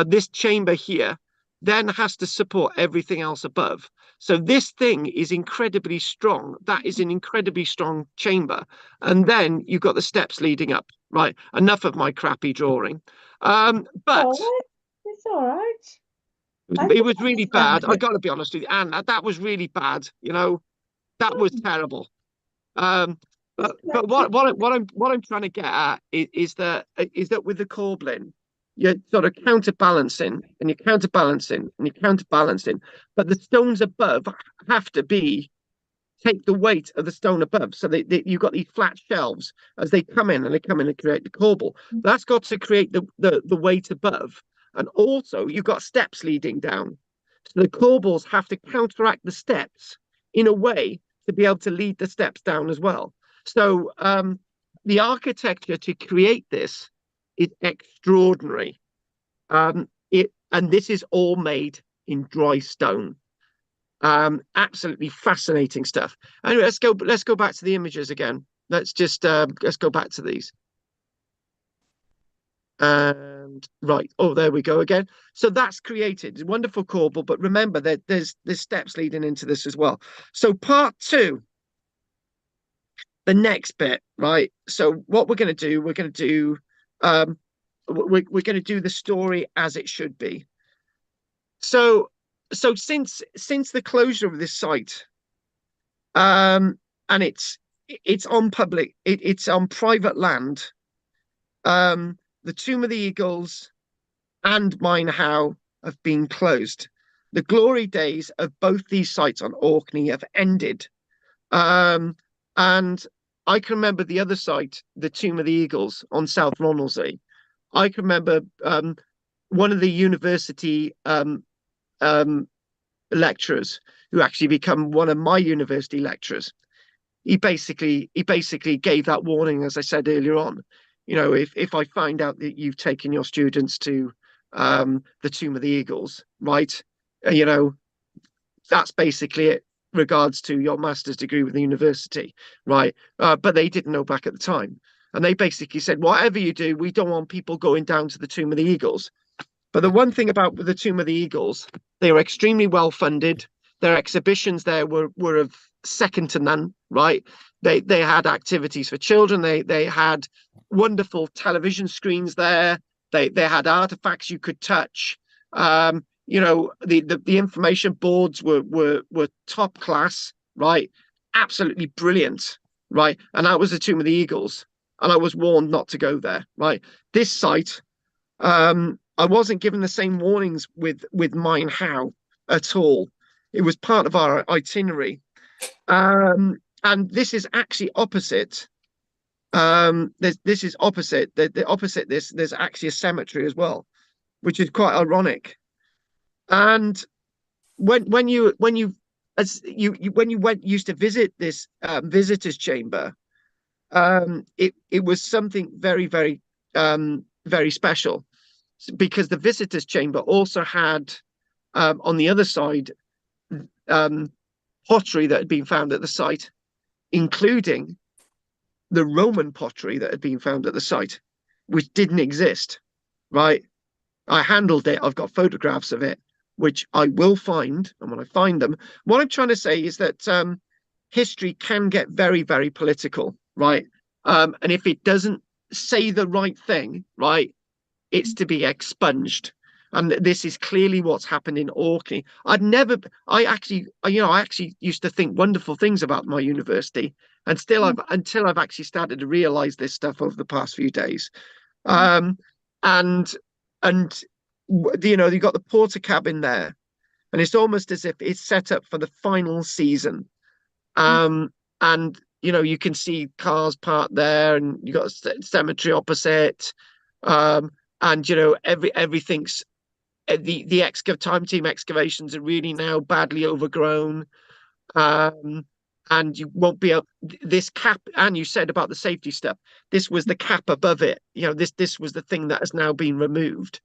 this chamber here, then has to support everything else above. So this thing is incredibly strong. That is an incredibly strong chamber. And then you've got the steps leading up, right? Enough of my crappy drawing. But it's all right. it was really bad. I got to be honest with you, Anne, that was really bad. You know, that was terrible. But what I'm trying to get at is that with the corbelling, you're sort of counterbalancing and you're counterbalancing and you're counterbalancing, but the stones above have to take the weight of the stone above. So you've got these flat shelves as they come in and create the corbel. That's got to create the weight above. And also you've got steps leading down. So the corbels have to counteract the steps in a way to be able to lead the steps down as well. So the architecture to create this is extraordinary. And this is all made in dry stone. Absolutely fascinating stuff. Anyway, let's go back to the images again. Let's go back to these. And right, oh, there we go again. So that's created. It's a wonderful corbel, but remember that there's steps leading into this as well. So part 2, the next bit, right? So what we're going to do, we're going to do the story as it should be. So since the closure of this site, and it's on it's on private land, the Tomb of the Eagles and Mine How have been closed. The glory days of both these sites on Orkney have ended. And I can remember the other site, the Tomb of the Eagles on South Ronaldsay. I can remember one of the university lecturers who actually become one of my university lecturers. He basically gave that warning, as I said earlier on. You know, if I find out that you've taken your students to the Tomb of the Eagles, right? You know, that's basically it. Regards to your master's degree with the university, right? But they didn't know back at the time, and they basically said, whatever you do, we don't want people going down to the Tomb of the Eagles. But the one thing about the Tomb of the Eagles, they were extremely well funded. Their exhibitions there were of second to none, right? They had activities for children. They had wonderful television screens there. They had artifacts you could touch. You know, the information boards were top class, right? Absolutely brilliant, right? And that was the Tomb of the Eagles, and I was warned not to go there, right? This site, I wasn't given the same warnings with Mine How at all. It was part of our itinerary, and this is actually opposite. This is opposite. The opposite this, there's actually a cemetery as well, which is quite ironic. And when you used to visit this visitors chamber, it was something very, very very special, because the visitors chamber also had on the other side pottery that had been found at the site, including the Roman pottery that had been found at the site, which didn't exist, right? I handled it. I've got photographs of it, which I will find. And when I find them, what I'm trying to say is that history can get very, very political, right? And if it doesn't say the right thing, right, it's to be expunged. And this is clearly what's happened in Orkney. I actually used to think wonderful things about my university, and until I've actually started to realize this stuff over the past few days. and you know, you got the porter cabin there, and it's almost as if it's set up for the final season. And you know, you can see cars parked there, and you got a cemetery opposite, and you know, everything's the time team excavations are really now badly overgrown. And you won't be able, this cap, and you said about the safety stuff, this was the cap above it, you know, this was the thing that has now been removed.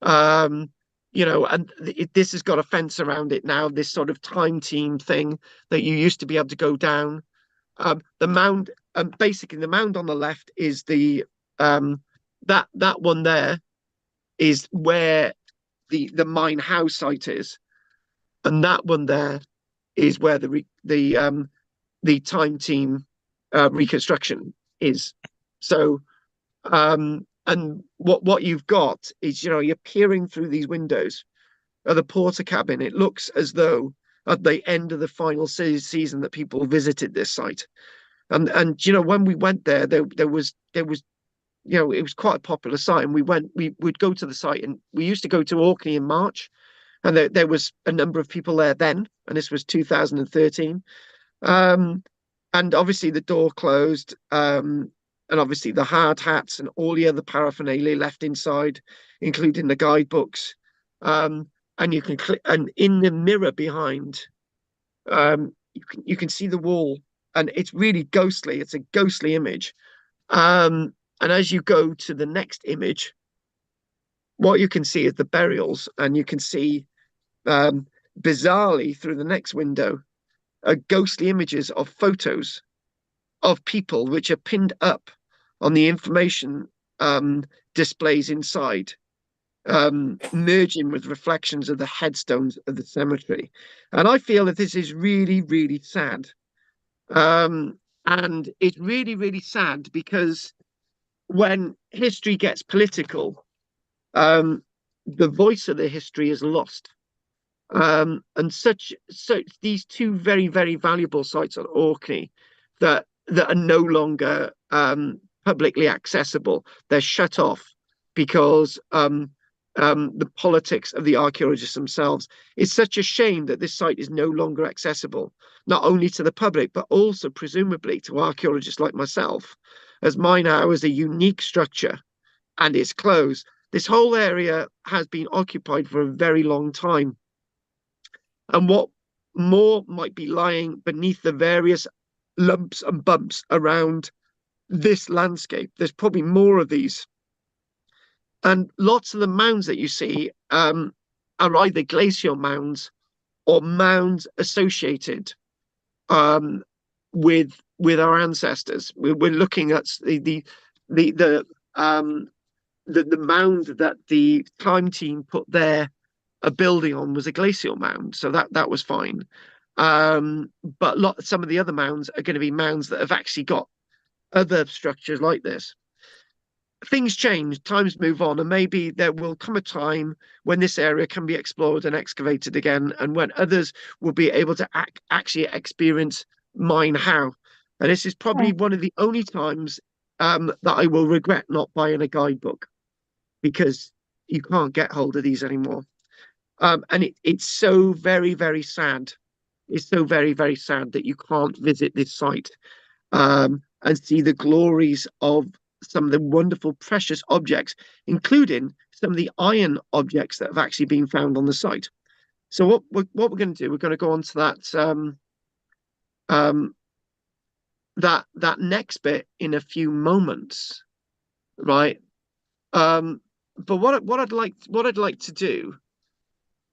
You know, and this has got a fence around it now, this sort of time team thing that you used to be able to go down. The mound, basically the mound on the left is the that one there is where the mine house site is, and that one there is where the time team reconstruction is. So and what you've got is, you know, you're peering through these windows of the porter cabin. It looks as though at the end of the final season that people visited this site. And you know, when we went there, there was you know, it was quite a popular site, and we would go to the site, and we used to go to Orkney in March, and there was a number of people there then, and this was 2013. And obviously the door closed, and obviously the hard hats and all the other paraphernalia left inside, including the guidebooks. And you can click, and in the mirror behind, you can see the wall, and it's really ghostly. It's a ghostly image. And as you go to the next image, what you can see is the burials, and you can see, bizarrely through the next window, ghostly images of photos of people which are pinned up on the information displays inside, merging with reflections of the headstones of the cemetery. And I feel that this is really, really sad. And it's really, really sad because when history gets political, the voice of the history is lost. And such these two very, very valuable sites on Orkney that are no longer publicly accessible. They're shut off because the politics of the archaeologists themselves. It's such a shame that this site is no longer accessible, not only to the public, but also presumably to archaeologists like myself, as mine now is a unique structure and it's closed. This whole area has been occupied for a very long time. And what more might be lying beneath the various lumps and bumps around this landscape? There's probably more of these. And lots of the mounds that you see are either glacial mounds or mounds associated with our ancestors. We're looking at the mound that the time team put there a building on was a glacial mound, so that was fine. But some of the other mounds are going to be mounds that have actually got other structures like this. Things change, times move on, and maybe there will come a time when this area can be explored and excavated again, and when others will be able to actually experience mine how. And this is probably one of the only times that I will regret not buying a guidebook, because you can't get hold of these anymore. And it's so very, very sad. It's so very, very sad that you can't visit this site and see the glories of some of the wonderful, precious objects, including some of the iron objects that have actually been found on the site. So what we're going to do, we're going to go on to that next bit in a few moments, right? But what I'd like to do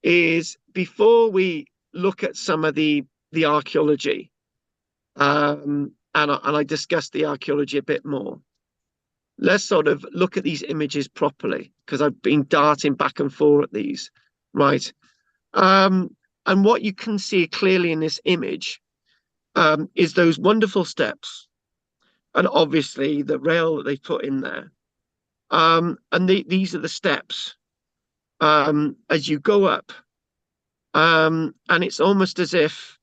is, before we look at some of the archaeology, and I discuss the archaeology a bit more, let's sort of look at these images properly, because I've been darting back and forth at these, right? And what you can see clearly in this image is those wonderful steps, and obviously the rail that they put in there. And these are the steps as you go up, and it's almost as if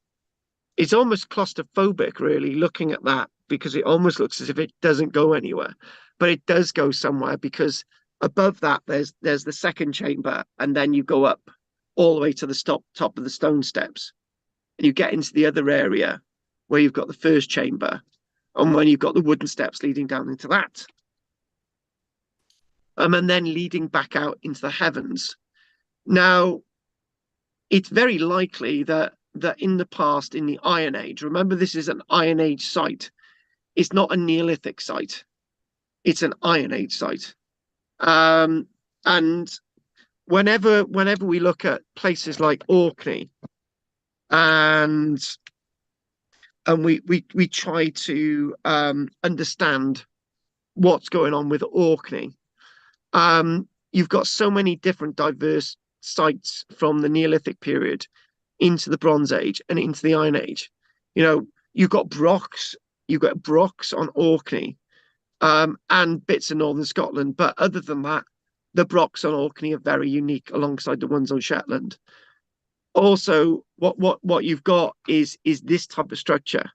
it's almost claustrophobic, really, looking at that, because it almost looks as if it doesn't go anywhere, but it does go somewhere, because Above that, there's the second chamber, and then you go up all the way to the top of the stone steps, and you get into the other area where you've got the first chamber, and when you've got the wooden steps leading down into that. And then leading back out into the heavens. Now, it's very likely that in the past, in the Iron Age, remember this is an Iron Age site. It's not a Neolithic site. It's an Iron Age site. And whenever we look at places like Orkney, and we try to understand what's going on with Orkney, you've got so many different diverse sites from the Neolithic period into the Bronze Age and into the Iron Age. You know, you've got Brochs on Orkney, and bits of northern Scotland. But other than that, the Brochs on Orkney are very unique alongside the ones on Shetland. Also, what you've got is this type of structure,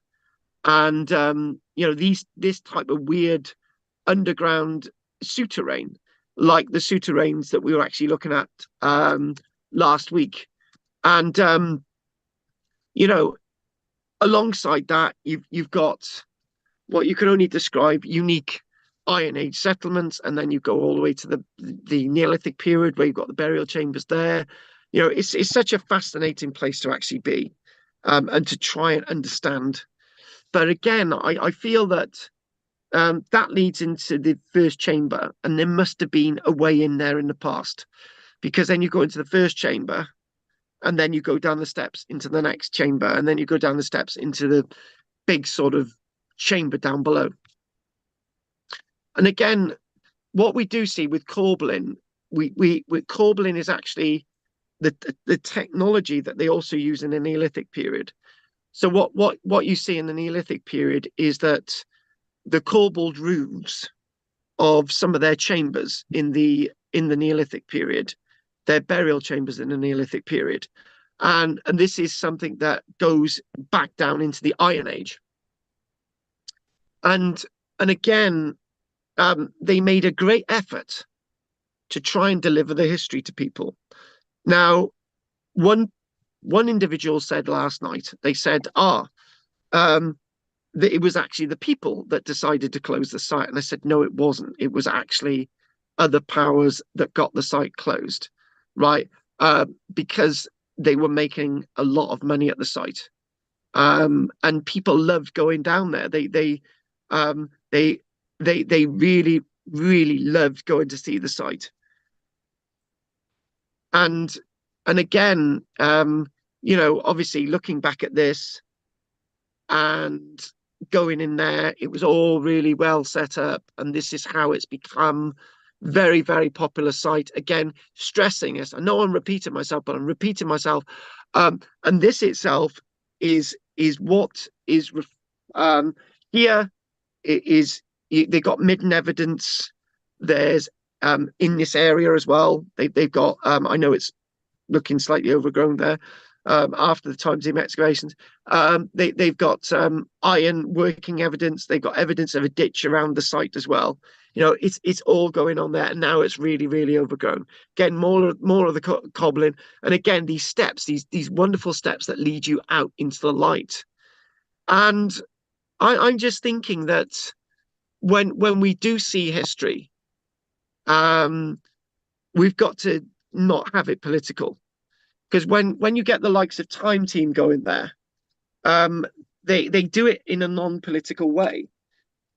and you know, this type of weird underground souterrain, like the souterrains that we were actually looking at last week. And you know, alongside that, you've got what you can only describe unique Iron Age settlements, and then you go all the way to the Neolithic period where you've got the burial chambers there. You know, it's such a fascinating place to actually be, and to try and understand. But again, I feel that that leads into the first chamber, and there must have been a way in there in the past, because then you go into the first chamber, and then you go down the steps into the next chamber, and then you go down the steps into the big sort of chamber down below. And again, what we do see with corbelling, corbelling is actually the technology that they also use in the Neolithic period. So what you see in the Neolithic period is that the corbelled roofs of some of their chambers in the Neolithic period, their burial chambers in the Neolithic period, and this is something that goes back down into the Iron Age. And again, they made a great effort to try and deliver the history to people. Now, one individual said last night, they said, that it was actually the people that decided to close the site. And I said, no, it wasn't. It was actually other powers that got the site closed, right? Because they were making a lot of money at the site. And people loved going down there. They really, really loved going to see the site. And again, you know, obviously looking back at this and going in there, it was all really well set up, and this is how it's become very, very popular site. Again, stressing this, I know I'm repeating myself, but I'm repeating myself. And this itself is what is here. It is, they got midden evidence. There's in this area as well. They've got I know it's looking slightly overgrown there after the time team excavations. They've got iron working evidence. They've got evidence of a ditch around the site as well. You know, it's all going on there, and now it's really, really overgrown. Again, more of the cobbling, and again these steps, these wonderful steps that lead you out into the light. And I'm just thinking that when we do see history, we've got to not have it political, because when you get the likes of Time Team going there, they do it in a non-political way,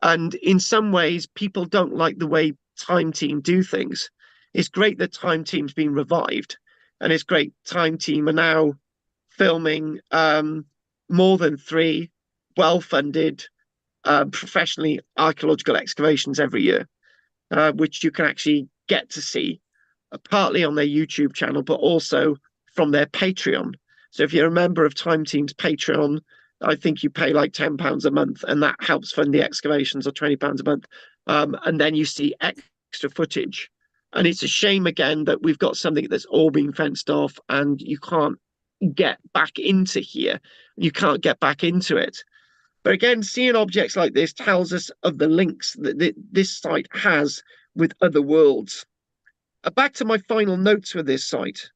and in some ways people don't like the way Time Team do things. It's great that Time Team's been revived, and it's great Time Team are now filming more than 3 well-funded professionally archaeological excavations every year, which you can actually get to see partly on their YouTube channel, but also from their Patreon. So if you're a member of Time Team's Patreon, I think you pay like £10 a month, and that helps fund the excavations, or £20 a month. And then you see extra footage. And it's a shame again that we've got something that's all been fenced off, and you can't get back into here. You can't get back into it. But again, seeing objects like this tells us of the links that this site has with other worlds. back to my final notes for this site.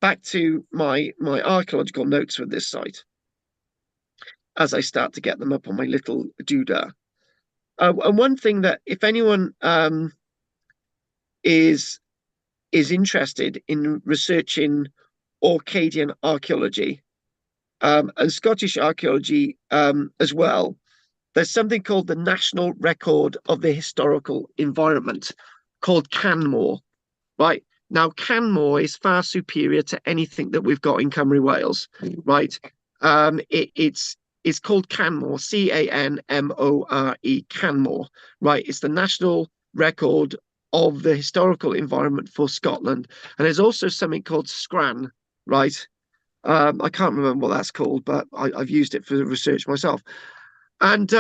Back to my archaeological notes for this site. As I start to get them up on my little doodah. And one thing that, if anyone is interested in researching Orcadian archaeology and Scottish archaeology as well, there's something called the National Record of the Historical Environment, called Canmore. Right now, Canmore is far superior to anything that we've got in Cymru Wales. Right, it's called Canmore, Canmore, Canmore. Right, it's the National Record of the Historical Environment for Scotland, and there's also something called Scran. Right, I can't remember what that's called, but I've used it for research myself, and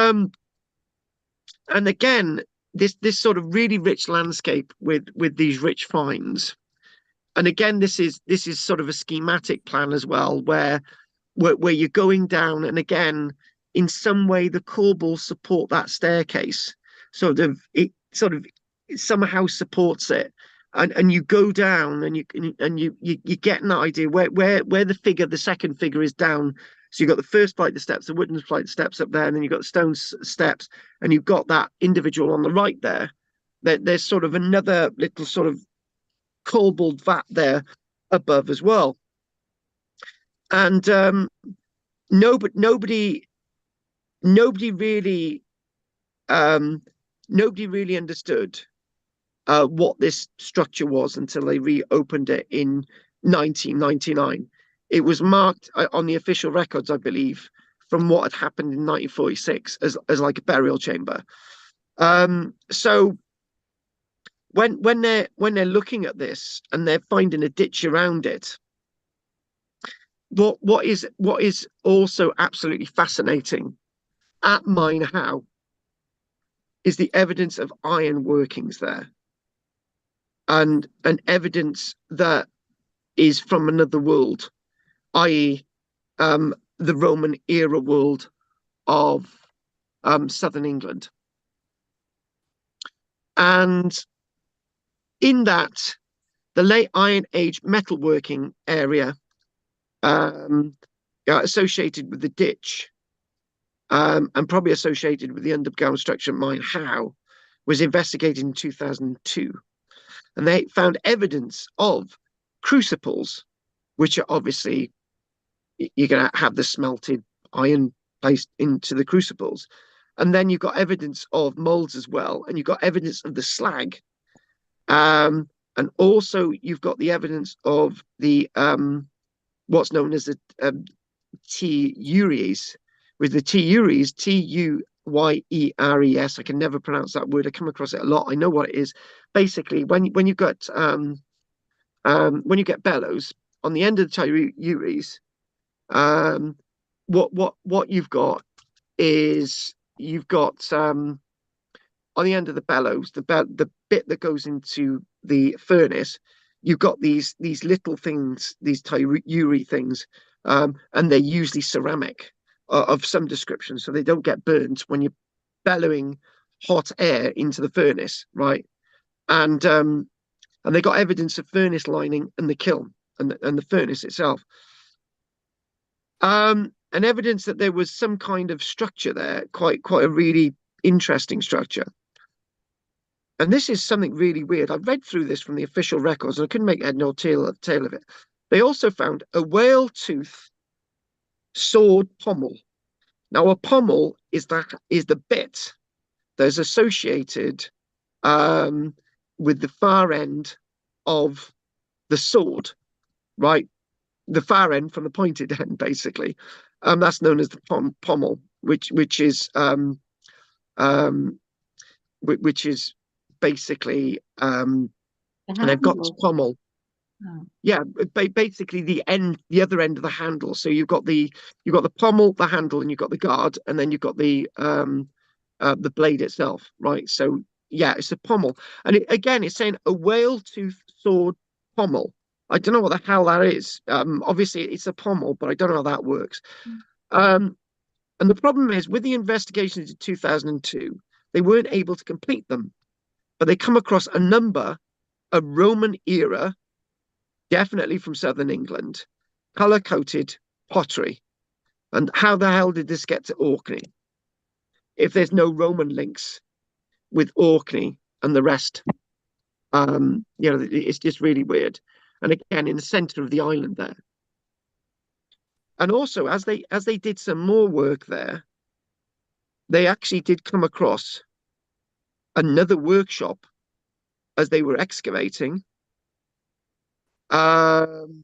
again, this sort of really rich landscape with these rich finds. And again, this is sort of a schematic plan as well, where you're going down, and again, in some way the corbels support that staircase. It somehow supports it. And you go down, and you get an idea where the figure, the second figure, is down. So you've got the first flight of steps, the wooden flight of steps up there, and then you've got the stone steps, and you've got that individual on the right there. There's sort of another little sort of corbelled vat there above as well. And nobody really understood what this structure was until they reopened it in 1999. It was marked on the official records, I believe, from what had happened in 1946 as like a burial chamber. So when they're looking at this and they're finding a ditch around it, what is also absolutely fascinating at Mine How is the evidence of iron workings there, and an evidence that is from another world, i.e., the Roman era world of southern England. And in that, the late Iron Age metalworking area associated with the ditch, and probably associated with the underground structure Mine How, was investigated in 2002. And they found evidence of crucibles, which are obviously, you're going to have the smelted iron placed into the crucibles. And then you've got evidence of molds as well. And you've got evidence of the slag. And also you've got the evidence of the what's known as the T-uries, with the T-uries, T-U-Y-E-R-E-S. I can never pronounce that word. I come across it a lot. I know what it is. Basically, when you get bellows on the end of the T-uries, what you've got is you've got on the end of the bellows, the bit that goes into the furnace, you've got these little things, these T-urie things, and they're usually ceramic of some description, so they don't get burnt when you're bellowing hot air into the furnace, right? And they got evidence of furnace lining and the kiln and the furnace itself. And evidence that there was some kind of structure there, quite a really interesting structure. And this is something really weird. I read through this from the official records, and I couldn't make head nor tail of it. They also found a whale tooth sword pommel. Now, a pommel is the bit that is associated with the far end of the sword, right? The far end from the pointed end, basically. That's known as the pommel, which is basically and they've got this pommel. Oh. Yeah, basically the other end of the handle. So you've got the pommel, the handle, and you've got the guard, and then you've got the blade itself, right? So yeah, it's a pommel, and it's saying a whale tooth sword pommel. I don't know what the hell that is. Obviously it's a pommel, but I don't know how that works. And the problem is, with the investigations in 2002, they weren't able to complete them, but they come across a number a Roman era, definitely from southern England, color-coated pottery. And how the hell did this get to Orkney if there's no Roman links with Orkney and the rest? It's just really weird. And again, in the center of the island there. And also, as they did some more work there, they actually did come across another workshop as they were excavating. And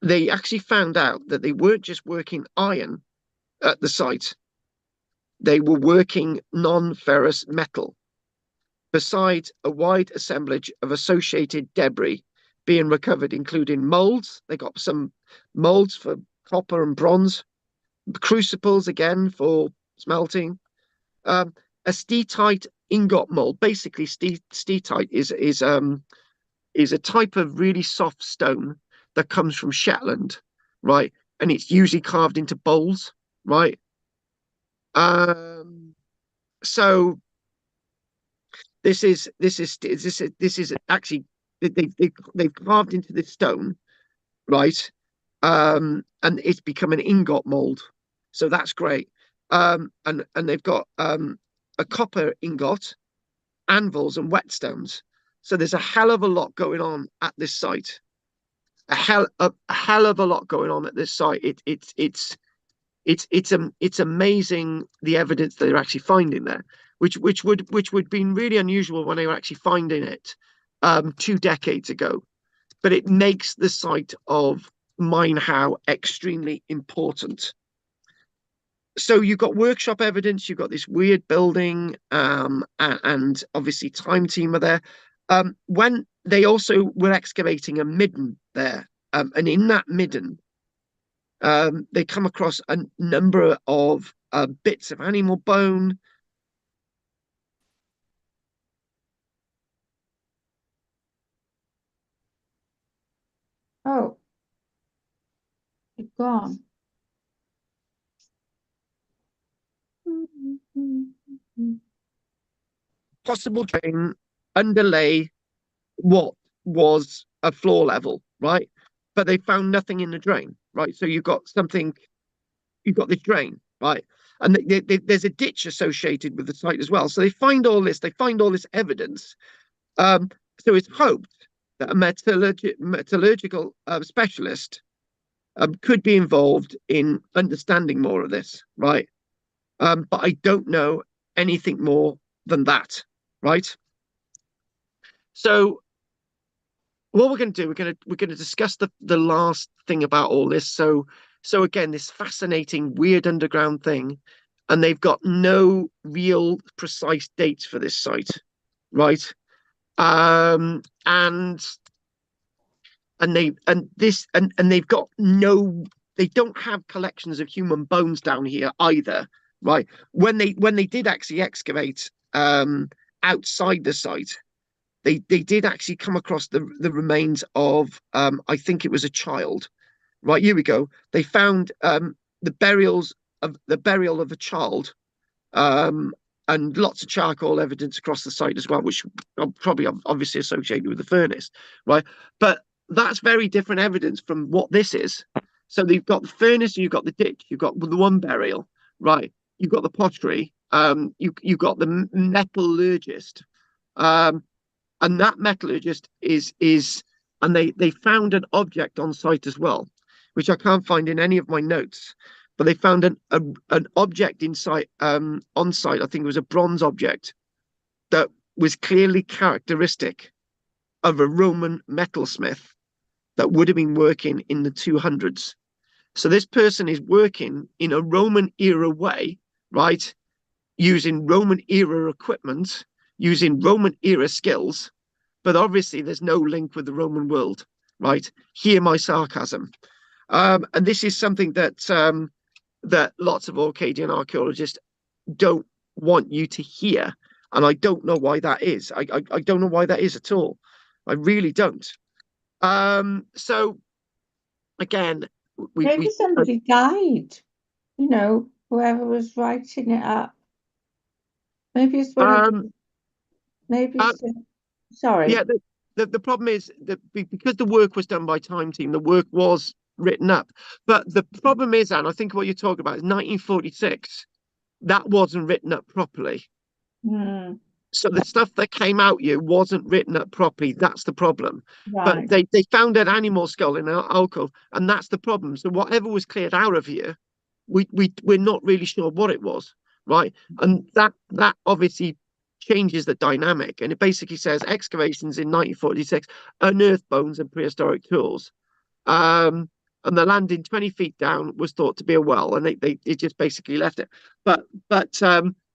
they actually found out that they weren't just working iron at the site. They were working non-ferrous metal, besides a wide assemblage of associated debris being recovered, including molds. They got some molds for copper and bronze, crucibles again for smelting, a steatite ingot mold. Basically, steatite is a type of really soft stone that comes from Shetland, right? And it's usually carved into bowls, right? So this is actually they've carved into this stone, right? And it's become an ingot mold, so that's great. And they've got a copper ingot, anvils, and whetstones. So there's a hell of a lot going on at this site. A hell of a lot going on at this site. It's amazing the evidence they're actually finding there, which would be really unusual when they were actually finding it 2 decades ago. But it makes the site of Minehow extremely important. So you've got workshop evidence, you've got this weird building, and obviously time team are there. When they also were excavating a midden there, and in that midden, they come across a number of bits of animal bone. Oh, it's gone. Possible drain underlay what was a floor level, right? But they found nothing in the drain, right? So you've got this drain, right? And there's a ditch associated with the site as well. So they find all this evidence. So it's hoped that a metallurgical specialist could be involved in understanding more of this, right? But I don't know anything more than that, right? So what we're going to do, we're going to discuss the last thing about all this. So again, this fascinating weird underground thing, and they've got no real precise dates for this site, right? And they've got no, they don't have collections of human bones down here either, right? When they did actually excavate outside the site, they did actually come across the remains of I think it was a child. Right, here we go. They found the burial of a child, and lots of charcoal evidence across the site as well, which are probably obviously associated with the furnace, right? But that's very different evidence from what this is. So you've got the furnace, you've got the ditch, you've got the one burial, right? You've got the pottery, you've got the metallurgist, and that metallurgist and they found an object on site as well, which I can't find in any of my notes. But they found an object on site. I think it was a bronze object that was clearly characteristic of a Roman metalsmith that would have been working in the 200s. So this person is working in a Roman era way, right? Using Roman era equipment, using Roman era skills, but obviously there's no link with the Roman world, right? Hear my sarcasm. And this is something that that lots of Orcadian archaeologists don't want you to hear, and I don't know why that is. I don't know why that is at all. I really don't. So again, Maybe somebody died, whoever was writing it up. Maybe it's one of Um, maybe uh, it's sorry. yeah, the problem is that because the work was done by Time Team, the work was written up. But the problem is, Anne, I think what you're talking about is 1946. That wasn't written up properly. Mm, So the stuff that came out here wasn't written up properly. That's the problem. But right. they found an animal skull in an alcove, and that's the problem. So whatever was cleared out of here, we're not really sure what it was, right? And that obviously changes the dynamic. And it basically says excavations in 1946 unearthed bones and prehistoric tools. And the landing 20 feet down was thought to be a well, and they just basically left it. But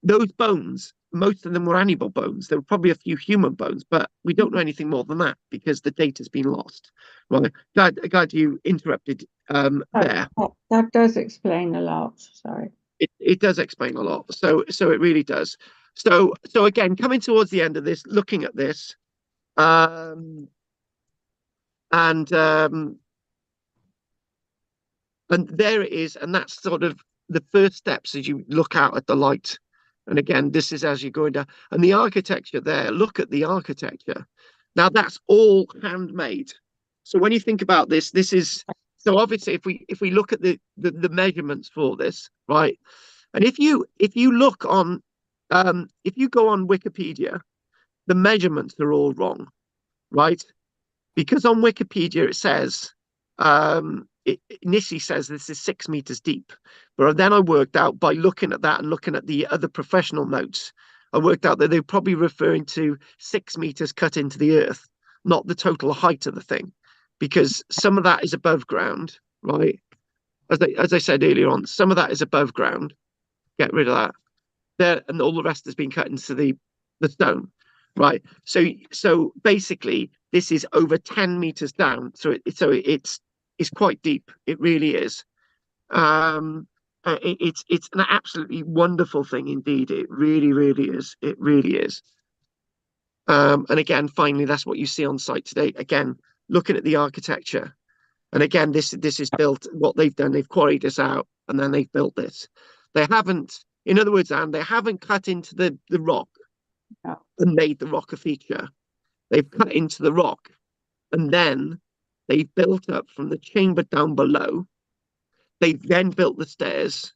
those bones, most of them were animal bones. There were probably a few human bones, but we don't know anything more than that because the data's been lost. Right. Glad you interrupted there. That does explain a lot. Sorry. It does explain a lot. So it really does. So again, coming towards the end of this, looking at this, and there it is, and that's sort of the first steps as you look out at the light. And again, this is as you're going down, and the architecture there. Look at the architecture. Now that's all handmade. So when you think about this, this is so obviously if we look at the measurements for this, right? And if you look on, if you go on Wikipedia, the measurements are all wrong, right? Because on Wikipedia it says, it initially says this is 6 meters deep, but then I worked out by looking at that and looking at the other professional notes, I worked out that they're probably referring to 6 meters cut into the earth, not the total height of the thing, because some of that is above ground, right? As I said earlier on, some of that is above ground. Get rid of that there, and all the rest has been cut into the stone, right? So basically, this is over 10 meters down. So it's quite deep. It really is. It's an absolutely wonderful thing indeed. It really, really is. It really is. And again, finally, that's what you see on site today. Again, looking at the architecture, and again, this is built. What they've done, they've quarried this out, and then they've built this. They haven't, in other words, Anne, they haven't cut into the rock and made the rock a feature. They've cut into the rock, and then they built up from the chamber down below. They then built the stairs,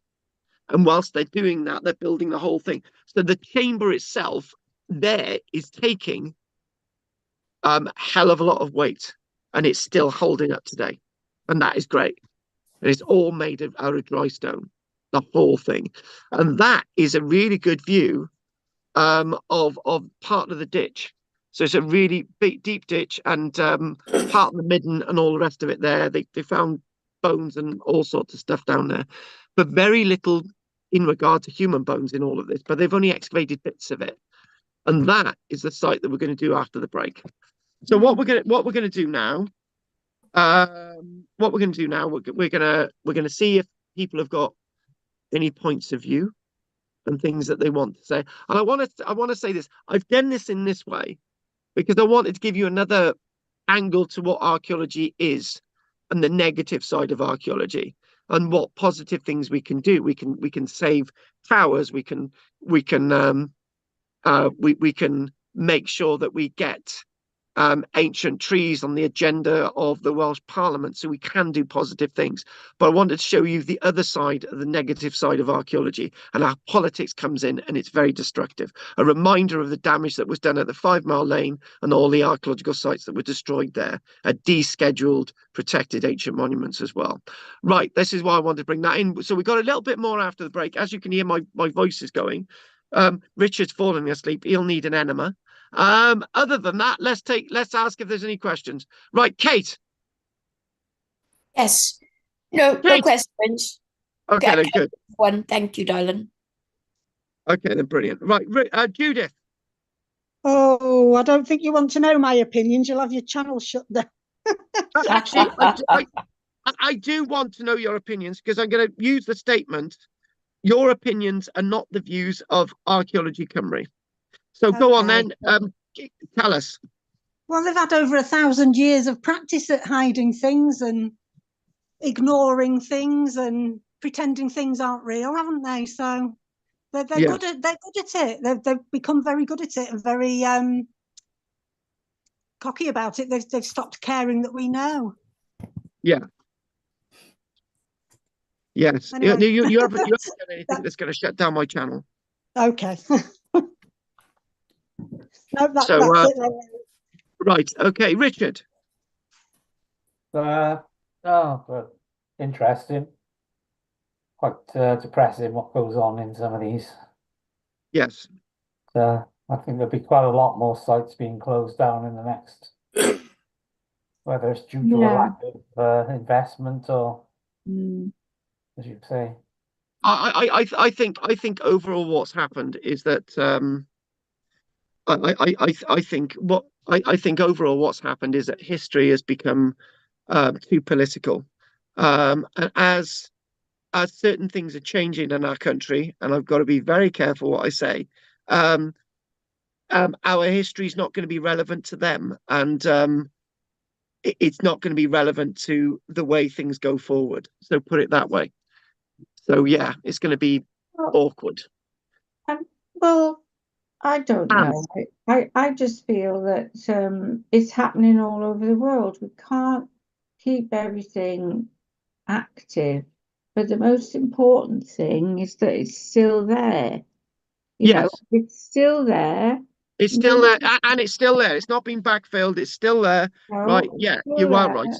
and whilst they're doing that, they're building the whole thing. So the chamber itself there is taking a hell of a lot of weight, and it's still holding up today, and that is great. And it's all made out of dry stone, the whole thing, and that is a really good view of part of the ditch. So it's a really big, deep ditch, and part of the midden and all the rest of it there. They found bones and all sorts of stuff down there, but very little in regard to human bones in all of this. But they've only excavated bits of it, and that is the site that we're going to do after the break. So what we're going to do now, we're going to see if people have got any points of view and things that they want to say. And I want to say this. I've done this in this way because I wanted to give you another angle to what archaeology is and the negative side of archaeology and what positive things we can do. We can save towers. We can make sure that we get ancient trees on the agenda of the Welsh Parliament, so we can do positive things. But I wanted to show you the other side, the negative side of archaeology, and how politics comes in, and it's very destructive. A reminder of the damage that was done at the 5 Mile Lane and all the archaeological sites that were destroyed there, at descheduled protected ancient monuments as well. Right, this is why I wanted to bring that in. So we got a little bit more after the break. As you can hear, my voice is going. Richard's falling asleep. He'll need an enema. Other than that, let's ask if there's any questions. Right, Kate. Yes. No questions. Okay, then good. One, thank you, darling. Okay, then brilliant. Right, Judith. Oh, I don't think you want to know my opinions. You'll have your channel shut down. Actually, I do want to know your opinions, because I'm going to use the statement, your opinions are not the views of Archaeology Cymru. So go on then, tell us. Well, they've had over 1,000 years of practice at hiding things and ignoring things and pretending things aren't real, haven't they? So They're Yes. they're good at it. They've become very good at it and very cocky about it. They've stopped caring that we know. Yeah. Yes. Anyway. You haven't done anything that's going to shut down my channel. Okay. No, So, that's it. right. Okay, Richard. Oh, but interesting. Quite depressing what goes on in some of these. Yes. I think there'll be quite a lot more sites being closed down in the next, whether it's due to a Yeah. lack of investment or, Mm. as you say. I think overall what's happened is that I think overall what's happened is that history has become too political, and as certain things are changing in our country, and I've got to be very careful what I say. Our history is not going to be relevant to them, and it's not going to be relevant to the way things go forward. So put it that way. So yeah, it's going to be awkward. Well, I don't know. I just feel that it's happening all over the world. We can't keep everything active, but the most important thing is that it's still there. You know, Yes, it's still there. it's still there, and it's still there. It's not been backfilled. It's still there. Right? No, Yeah, it's still you are there. right.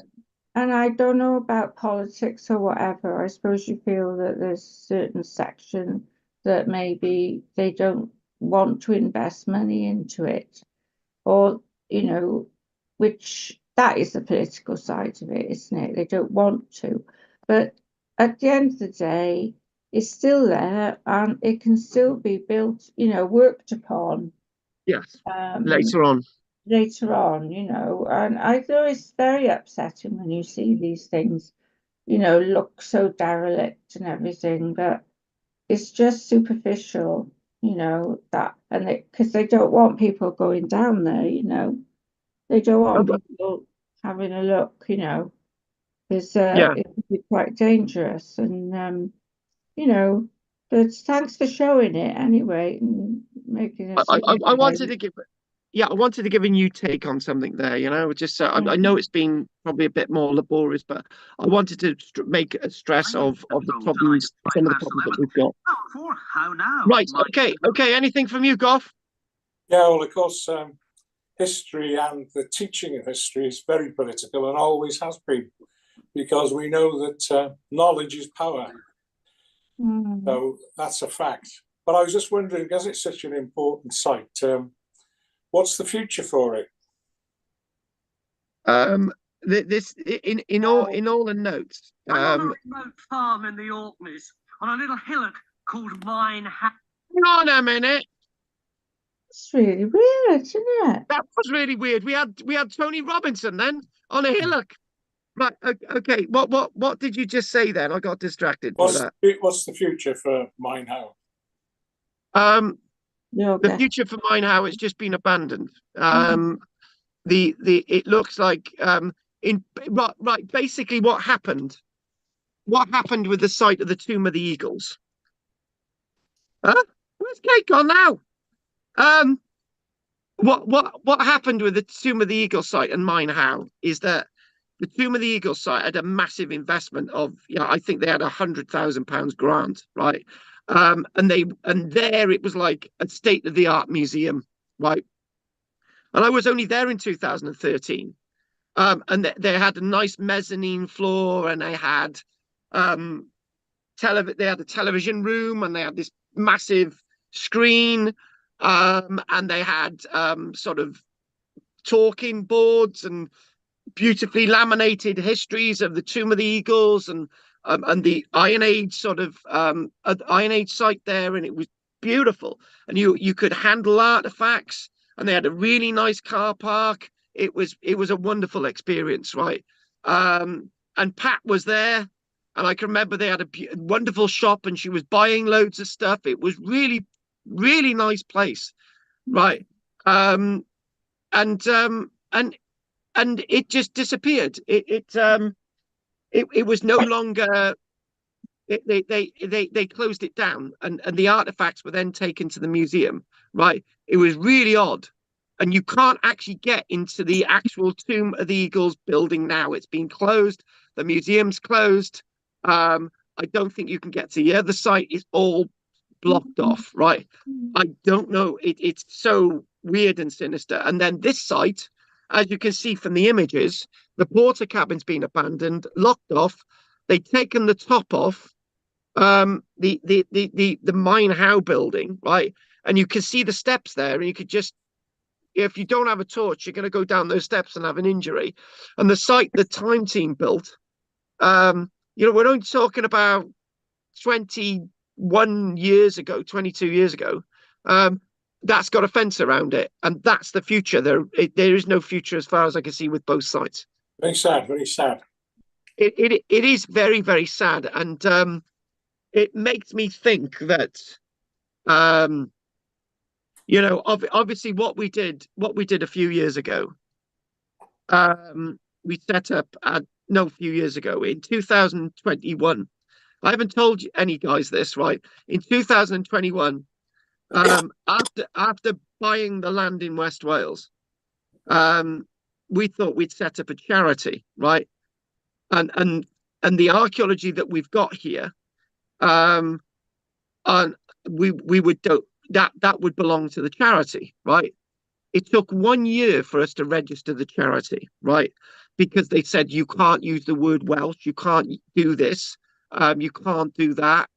And I don't know about politics or whatever. I suppose you feel that there's certain section that maybe they don't want to invest money into it, or which that is the political side of it, isn't it? They don't want to, but at the end of the day, it's still there and it can still be built, worked upon. Yes. Um, Later on. and I know it's very upsetting when you see these things, look so derelict and everything, but it's just superficial, that, and because they don't want people going down there, they don't want people having a look, because Yeah. it can be quite dangerous, and but thanks for showing it anyway and making us I wanted to give. Yeah, I wanted to give a new take on something there. Just I know it's been probably a bit more laborious, but I wanted to make a stress of the problems, some of the problems that we've got. For how now? Right. Okay. Anything from you, Goff? Yeah, well, of course, history and the teaching of history is very political and always has been, because we know that knowledge is power. So that's a fact. But I was just wondering, because it's such an important site, what's the future for it? This in all the notes. I'm on a remote farm in the Orkneys, on a little hillock called Mine House. Hang on a minute. It's really weird, isn't it? That was really weird. We had Tony Robinson then on a hillock. Right. Okay. What did you just say then? I got distracted by that. What's the future for Mine House? The future for Mine House has just been abandoned. It looks like basically what happened with the site of the Tomb of the Eagles. Huh? Where's Kate gone now? What happened with the Tomb of the Eagles site and Mine House is that the Tomb of the Eagles site had a massive investment of, I think they had £100,000 grant, right? And there it was like a state-of-the-art museum, right? And I was only there in 2013. And they had a nice mezzanine floor, and they had they had a television room, and they had this massive screen, and they had sort of talking boards and beautifully laminated histories of the Tomb of the Eagles and the Iron Age Iron Age site there, and it was beautiful. And you could handle artifacts, and they had a really nice car park. It was a wonderful experience, right? And Pat was there, and I can remember they had a wonderful shop, and she was buying loads of stuff. It was really, really nice place, right? And it just disappeared. It was no longer they closed it down, and the artifacts were then taken to the museum. Right, it was really odd, and you can't actually get into the actual Tomb of the Eagles building now. It's been closed. The museum's closed. I don't think you can get to the other site. It's all blocked off. Right, I don't know. It's so weird and sinister. And then this site, as you can see from the images, the porter cabin's been abandoned, locked off. They've taken the top off. The mine how building, right? And you can see the steps there, and you could just, if you don't have a torch, you're going to go down those steps and have an injury. And the site the time team built, we're only talking about 21 years ago, 22 years ago. That's got a fence around it, and that's the future. There is no future as far as I can see with both sites. Very sad, very sad. It is very, very sad, and it makes me think that obviously what we did a few years ago, we set up a few years ago in 2021. I haven't told you any guys this, right? In 2021, after buying the land in West Wales, we thought we'd set up a charity, right? And the archaeology that we've got here, and we would do that would belong to the charity, right? It took 1 year for us to register the charity, right? Because they said you can't use the word Welsh, you can't do this, you can't do that.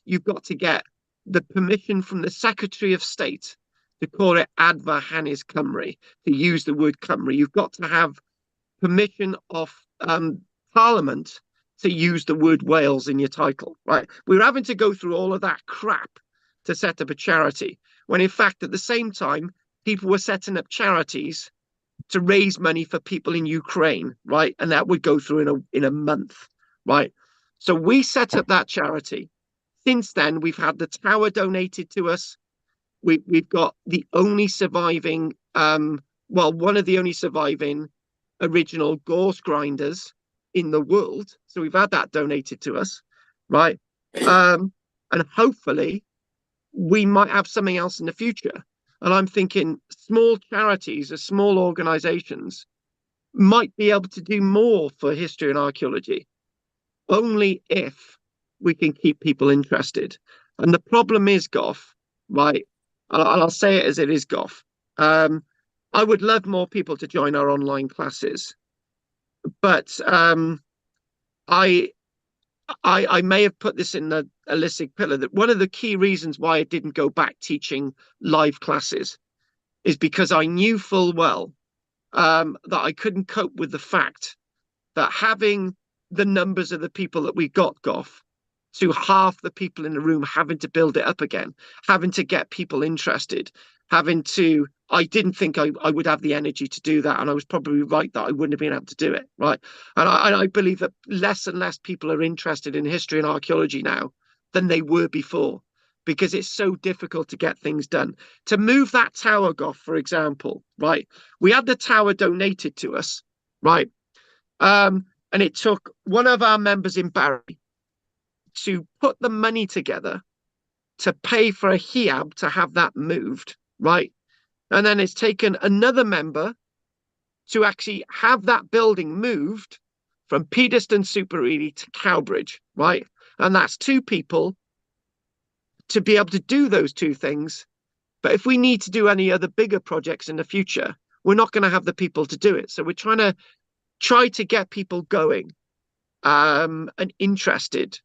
You've got to get the permission from the Secretary of State to call it Adfa Hanes Cymru, to use the word Cymru. You've got to have permission of Parliament to use the word Wales in your title, right? We were having to go through all of that crap to set up a charity, when in fact, at the same time, people were setting up charities to raise money for people in Ukraine, right? And that would go through in a month, right? So we set up that charity. Since then, we've had the tower donated to us. We've got the only surviving, one of the only surviving original gorse grinders in the world. So we've had that donated to us, right? And hopefully we might have something else in the future. And I'm thinking small charities or small organizations might be able to do more for history and archaeology, only if we can keep people interested. And the problem is, Goff, right? And I'll say it as it is, Goff. I would love more people to join our online classes, but I may have put this in the holistic pillar, that one of the key reasons why I didn't go back teaching live classes is because I knew full well that I couldn't cope with the fact that having the numbers of the people that we got, Goff, to half the people in the room, having to build it up again, having to get people interested, I didn't think I would have the energy to do that. And I was probably right that I wouldn't have been able to do it, right? And I believe that less and less people are interested in history and archaeology now than they were before, because it's so difficult to get things done. To move that tower, Goff, for example, right? We had the tower donated to us, right? And it took one of our members in Barry to put the money together to pay for a HIAB to have that moved, right? And then it's taken another member to actually have that building moved from Peterston Super Ely to Cowbridge, right? And that's two people to be able to do those two things. But if we need to do any other bigger projects in the future, we're not going to have the people to do it. So we're trying to get people going and interested,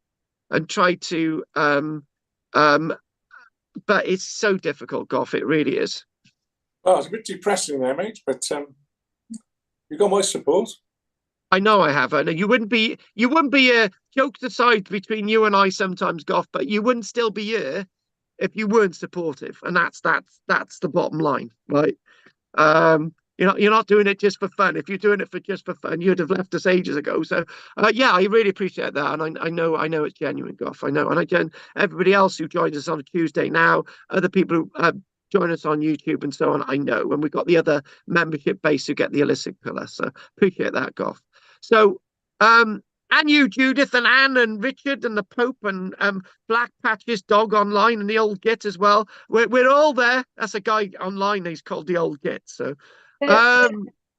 and try to but it's so difficult, Goff, it really is. Well, it's a bit depressing there, mate, but you got my support. I know I have, and you wouldn't be jokes aside between you and I sometimes, Goff, but you wouldn't still be here if you weren't supportive, and that's the bottom line, right? You're not doing it just for fun. If you're doing it just for fun, you'd have left us ages ago. So yeah, I really appreciate that, and I know it's genuine, Goff. I know, and everybody else who joins us on a Tuesday now, other people who join us on YouTube and so on, I know, and we've got the other membership base who get the holistic pillar. So appreciate that, Goff. So And you, Judith, and Anne, and Richard, and the Pope, and Black Patch's dog online, and the old Git as well. We're all there. That's a guy online. He's called the old Git. So, But,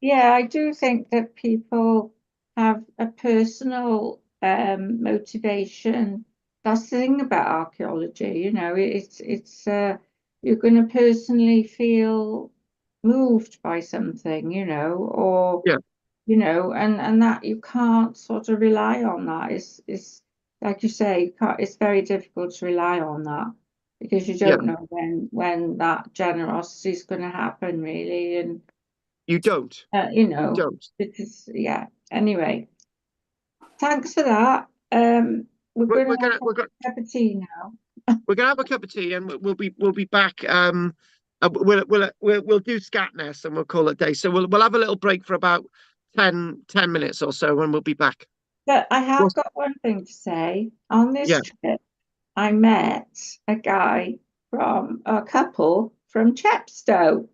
yeah, I do think that people have a personal motivation. That's the thing about archaeology, you know, it's you're going to personally feel moved by something, you know, or yeah, you know, and that you can't sort of rely on that. It's like you say, you can't, it's very difficult to rely on that because you yeah, don't know when that generosity is going to happen, really, and you don't. you You know, don't. because yeah. Anyway, thanks for that. We're We're, going we're to gonna have a cup of tea now. we're gonna have a cup of tea, and we'll be back. We'll do Scatness, and we'll call it a day. So we'll have a little break for about 10 minutes or so, and we'll be back. But I Well, have got one thing to say. On this yeah. trip, I met a couple from Chepstow.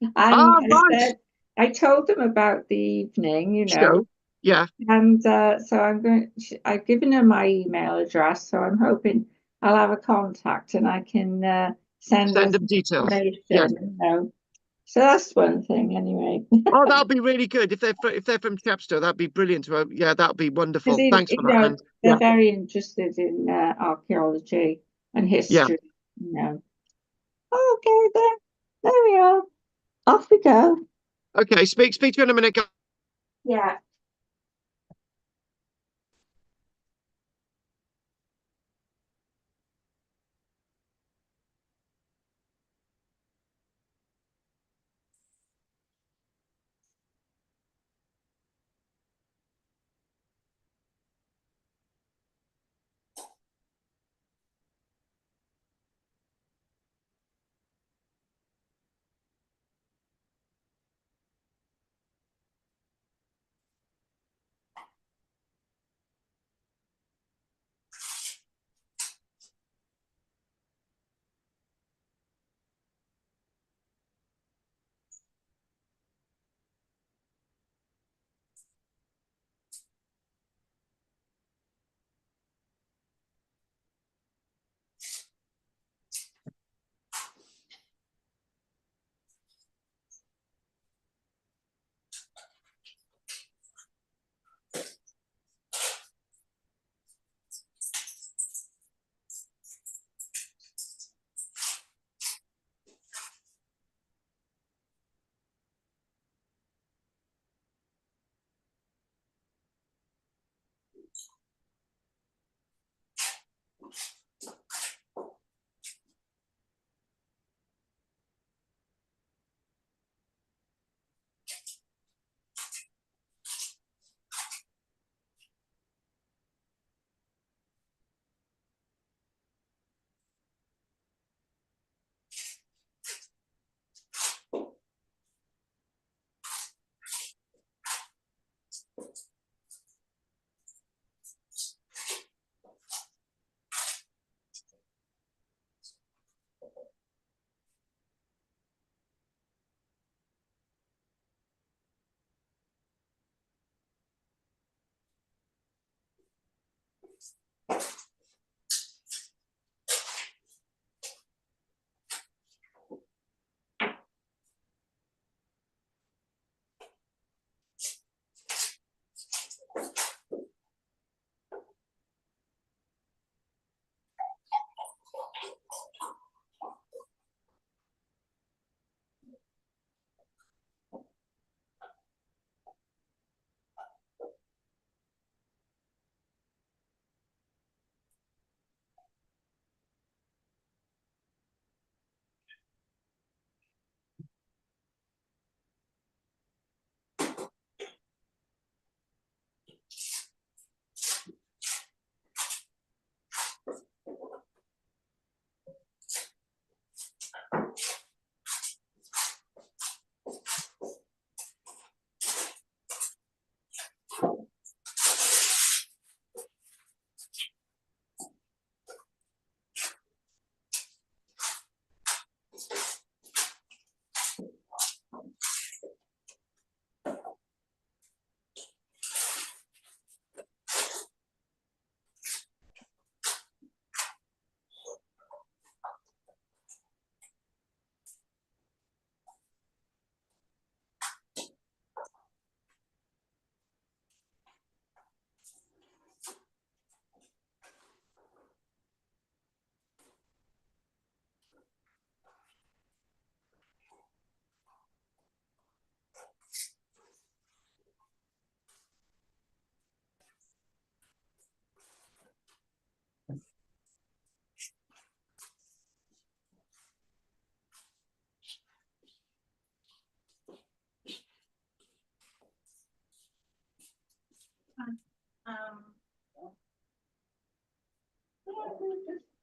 And Ah, I right. said, I told them about the evening, you know, So, yeah. and so I've given her my email address, so I'm hoping I'll have a contact and I can send her Send them some details. information, Yes. you know. So that's one thing anyway. Oh, that'll be really good if they're from Chepstow. That'd be brilliant. Yeah, that'll be Because wonderful. Thanks for you that, know, Anne. they're Yeah, very interested in archaeology and yeah. history, you know. Okay, then there we are. Off we go. Okay. Speak to you in a minute. Yeah.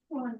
2.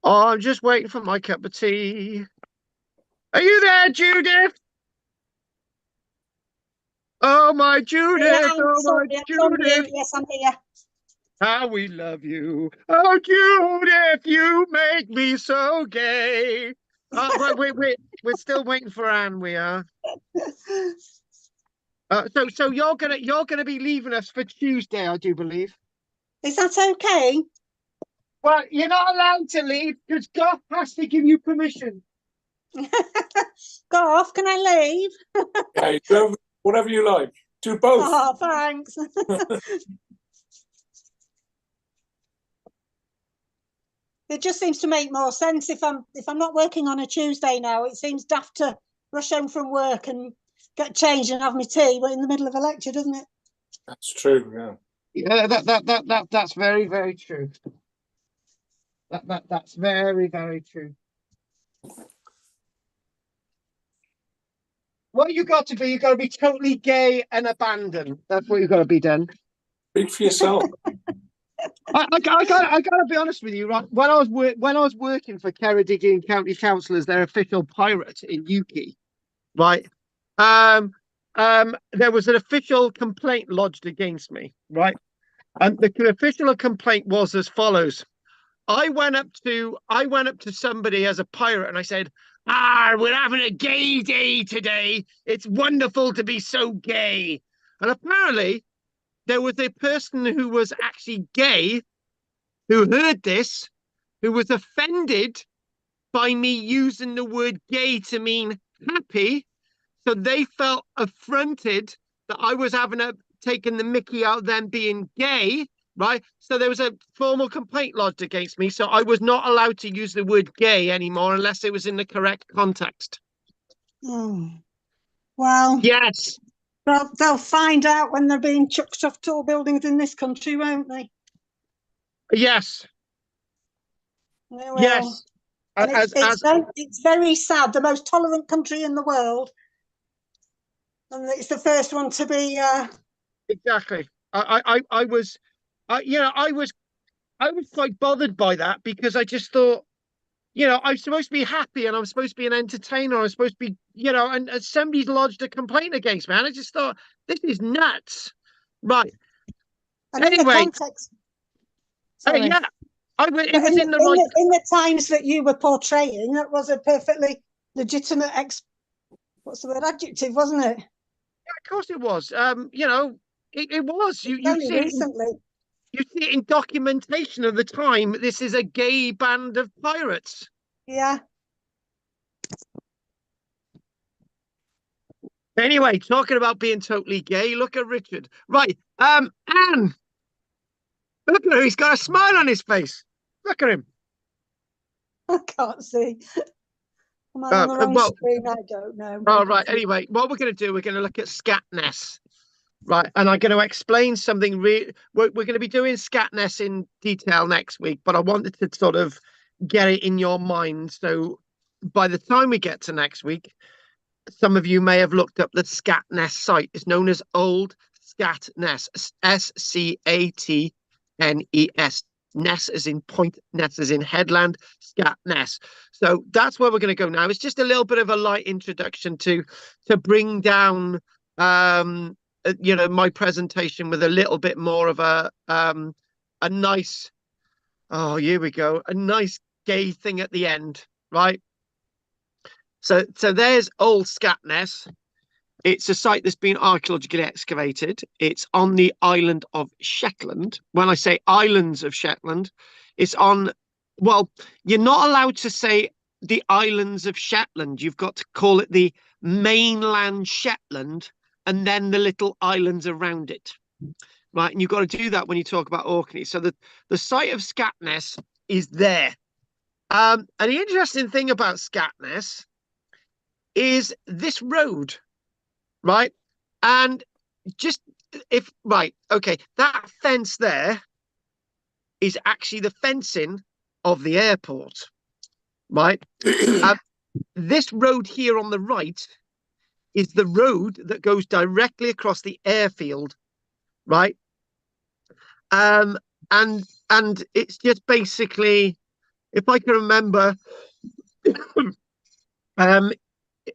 Oh, I'm just waiting for my cup of tea. Are you there, Judith? Oh, my Judith. Yeah, I'm Oh, my sorry, I'm on Judith. mute. Yes, I'm here. How we love you. Oh, Judith, you make me so gay. Wait. We're still waiting for Anne, we are. So you're gonna be leaving us for Tuesday, I do believe. Is that okay? Well, you're not allowed to leave because God has to give you permission. Go off, can I leave? Yeah, do whatever you like. Do both. Oh, thanks. It just seems to make more sense if I'm not working on a Tuesday now. It seems daft to rush home from work and get changed and have my tea in the middle of a lecture, doesn't it? That's true, yeah. Yeah, that's very, very true. That's very, very true. What you got to be totally gay and abandoned. That's what you got to be done. Speak for yourself. I gotta be honest with you, right? When I was working for Ceredigion County Council as their official pirate in Yuki, right? There was an official complaint lodged against me, right? And the official complaint was as follows. I went up to somebody as a pirate and I said, we're having a gay day today. It's wonderful to be so gay. And apparently there was a person who was actually gay who heard this, who was offended by me using the word gay to mean happy. So they felt affronted that I was taking the mickey out of them being gay, right? So there was a formal complaint lodged against me. So I was not allowed to use the word gay anymore unless it was in the correct context. Oh, well, Yes. they'll find out when they're being chucked off tall buildings in this country, won't they? Yes. They will. Yes. And it's very sad. The most tolerant country in the world, and it's the first one to be. Exactly. I was quite bothered by that because I just thought, I'm supposed to be happy and I'm supposed to be an entertainer. I'm supposed to be, and somebody's lodged a complaint against me. And I just thought, this is nuts. Right. And anyway, in the context. Sorry. Yeah. It was in the times that you were portraying, that was a perfectly legitimate what's the word, adjective, wasn't it? Yeah, of course it was. It was. You only see recently. You see it in documentation of the time. This is a gay band of pirates. Yeah. Anyway, talking about being totally gay, look at Richard. Right. Anne. Look at him. He's got a smile on his face. Look at him. I can't see. Am I on the wrong screen? I don't know. All right. Anyway, what we're going to do, we're going to look at Scatness. Right. And I'm going to explain something. We're going to be doing Scatness in detail next week, but I wanted to sort of get it in your mind. So by the time we get to next week, some of you may have looked up the Scatness site. It's known as Old Scatness, Scatnes. Ness as in point, Ness as in headland, Scatness. So that's where we're going to go now. It's just a little bit of a light introduction to bring down my presentation with a little bit more of a nice, here we go, a nice gay thing at the end, right? So there's Old Scatness. It's a site that's been archaeologically excavated. It's on the island of Shetland. When I say islands of Shetland, it's on, well, you're not allowed to say the islands of Shetland. You've got to call it the mainland Shetland and then the little islands around it. Right. And you've got to do that when you talk about Orkney. So the site of Scatness is there. And the interesting thing about Scatness is this road. Right. And that fence there is actually the fencing of the airport. Right. This road here on the right is the road that goes directly across the airfield. Right. And it's just basically, if I can remember,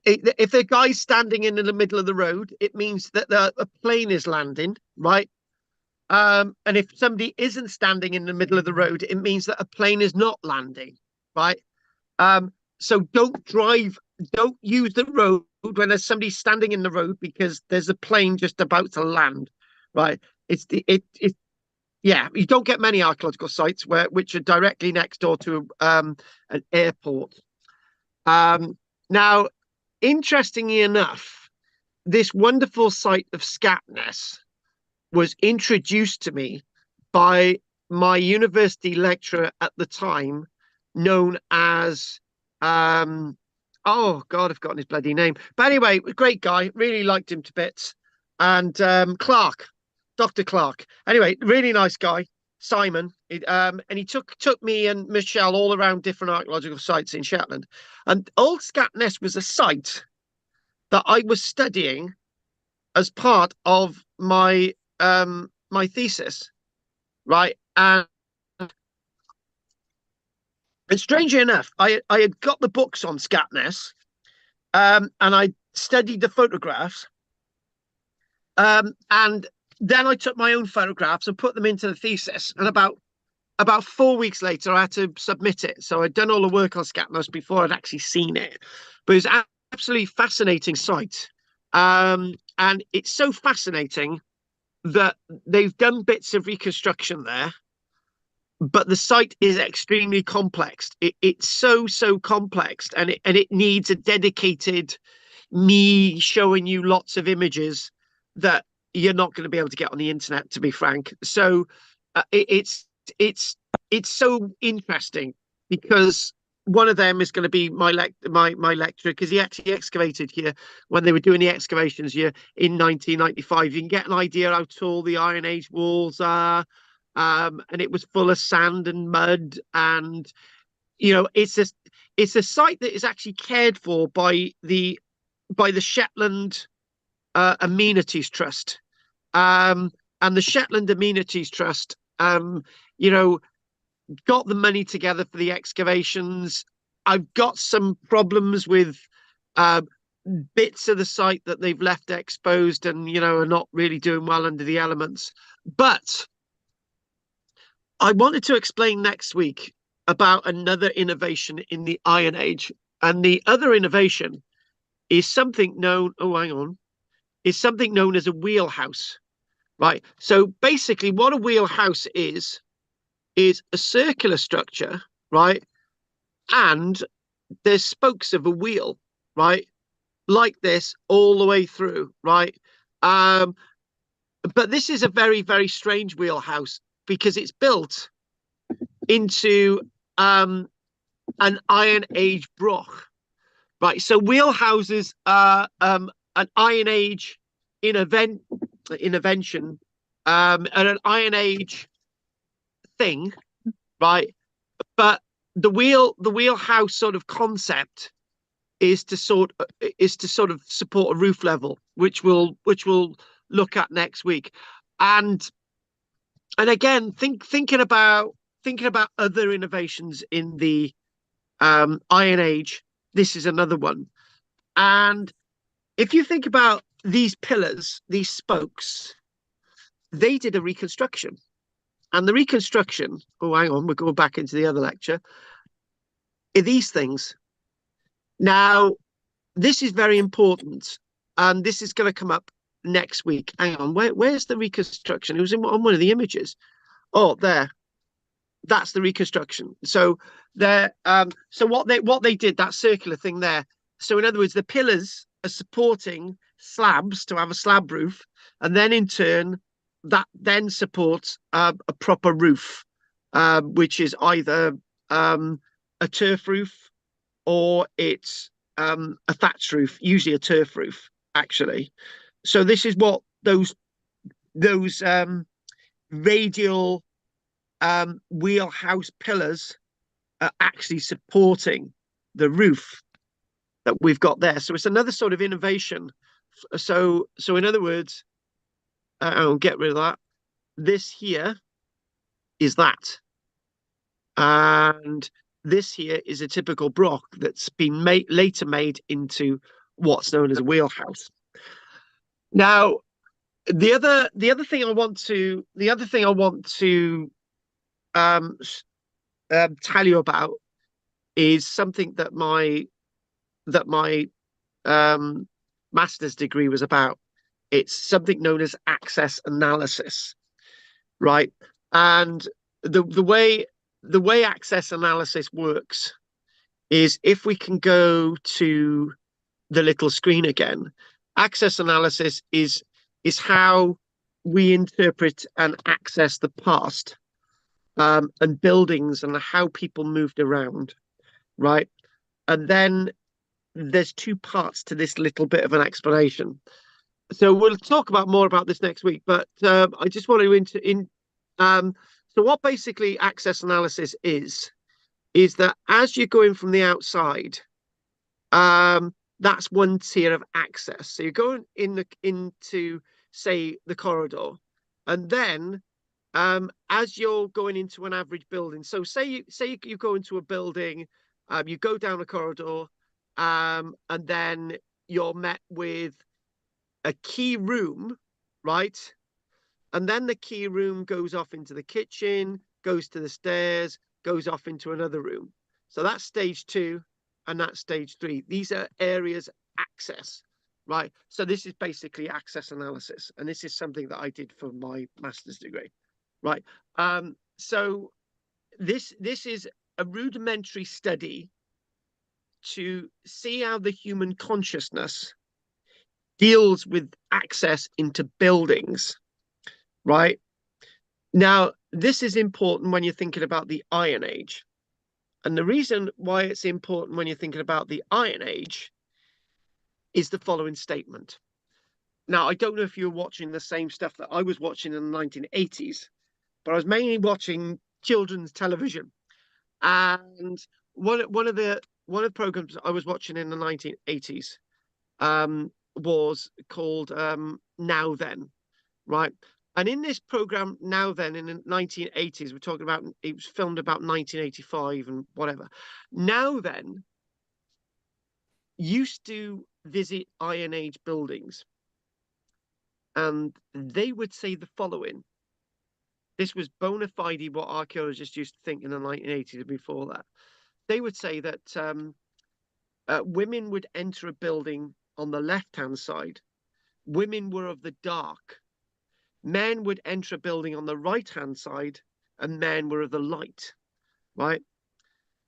if the guy's standing in the middle of the road, it means that a plane is landing, right? And if somebody isn't standing in the middle of the road, it means that a plane is not landing, right? So don't use the road when there's somebody standing in the road because there's a plane just about to land, right? Yeah, you don't get many archaeological sites which are directly next door to an airport. Now, interestingly enough, this wonderful site of Scatness was introduced to me by my university lecturer at the time, known as oh God, I've forgotten his bloody name. But anyway, great guy, really liked him to bits. And Clark, Dr. Clark. Anyway, really nice guy, Simon. And he took me and Michelle all around different archaeological sites in Shetland. And Old Scatness was a site that I was studying as part of my my thesis, right? And strangely enough, I had got the books on Scatness, and I studied the photographs, and then I took my own photographs and put them into the thesis. And about 4 weeks later, I had to submit it. So I'd done all the work on Scatness before I'd actually seen it. But it's an absolutely fascinating site, and it's so fascinating that they've done bits of reconstruction there, but the site is extremely complex. It's so complex, and it needs a dedicated me showing you lots of images that you're not going to be able to get on the internet, to be frank. So it's so interesting because one of them is going to be my lecturer, because he actually excavated here when they were doing the excavations here in 1995. You can get an idea how tall the Iron Age walls are, and it was full of sand and mud, and you know, it's a site that is actually cared for by the Shetland Amenities Trust, and the Shetland Amenities Trust, you know, got the money together for the excavations. I've got some problems with bits of the site that they've left exposed and, you know, are not really doing well under the elements. But I wanted to explain next week about another innovation in the Iron Age. And the other innovation is something known, is something known as a wheelhouse, right? So basically what a wheelhouse is a circular structure, right? And there's spokes of a wheel, right? Like this all the way through, right? But this is a very, very strange wheelhouse because it's built into an Iron Age broch, right? So wheelhouses are an Iron Age intervention, and an Iron Age thing, right? But the wheelhouse sort of concept is to sort of support a roof level, which we'll look at next week. And again, thinking about other innovations in the Iron Age, this is another one. And if you think about these pillars, these spokes, they did a reconstruction. And the reconstruction, oh, hang on, we're going back into the other lecture, are these things. Now, this is very important, and this is going to come up next week. Hang on, where's the reconstruction? It was on one of the images. Oh, there. That's the reconstruction. So there. So what they did, that circular thing there. So in other words, the pillars are supporting slabs to have a slab roof, and then in turn, that then supports a proper roof, which is either a turf roof or it's a thatch roof, usually a turf roof, actually. So this is what those radial wheelhouse pillars are actually supporting the roof that we've got there. So it's another sort of innovation. So in other words, I'll get rid of that. This here is that. And this here is a typical broch that's been later made into what's known as a wheelhouse. Now, the other thing I want to tell you about is something that my master's degree was about. It's something known as access analysis, right? And the way access analysis works is, if we can go to the little screen again, access analysis is how we interpret and access the past, and buildings and how people moved around, right? And then there's two parts to this little bit of an explanation. So we'll talk about more about this next week, but I just want to so what basically access analysis is that as you're going from the outside, that's one tier of access. So you're going into, say, the corridor, and then as you're going into an average building, so say you go into a building, you go down a corridor, and then you're met with a key room, right? And then the key room goes off into the kitchen, goes to the stairs, goes off into another room. So that's stage 2, and that's stage 3. These are areas access, right? So this is basically access analysis, and this is something that I did for my master's degree, right? So this is a rudimentary study to see how the human consciousness deals with access into buildings, right? Now, this is important when you're thinking about the Iron Age. And the reason why it's important when you're thinking about the Iron Age is the following statement. Now, I don't know if you're watching the same stuff that I was watching in the 1980s, but I was mainly watching children's television. And one of the programs I was watching in the 1980s was called Now Then, right? And in this program, Now Then, in the 1980s, we're talking about, it was filmed about 1985 and whatever. Now Then used to visit Iron Age buildings, and they would say the following. This was bona fide what archaeologists used to think in the 1980s and before that. They would say that women would enter a building on the left-hand side. Women were of the dark. Men would enter a building on the right-hand side, and men were of the light, right?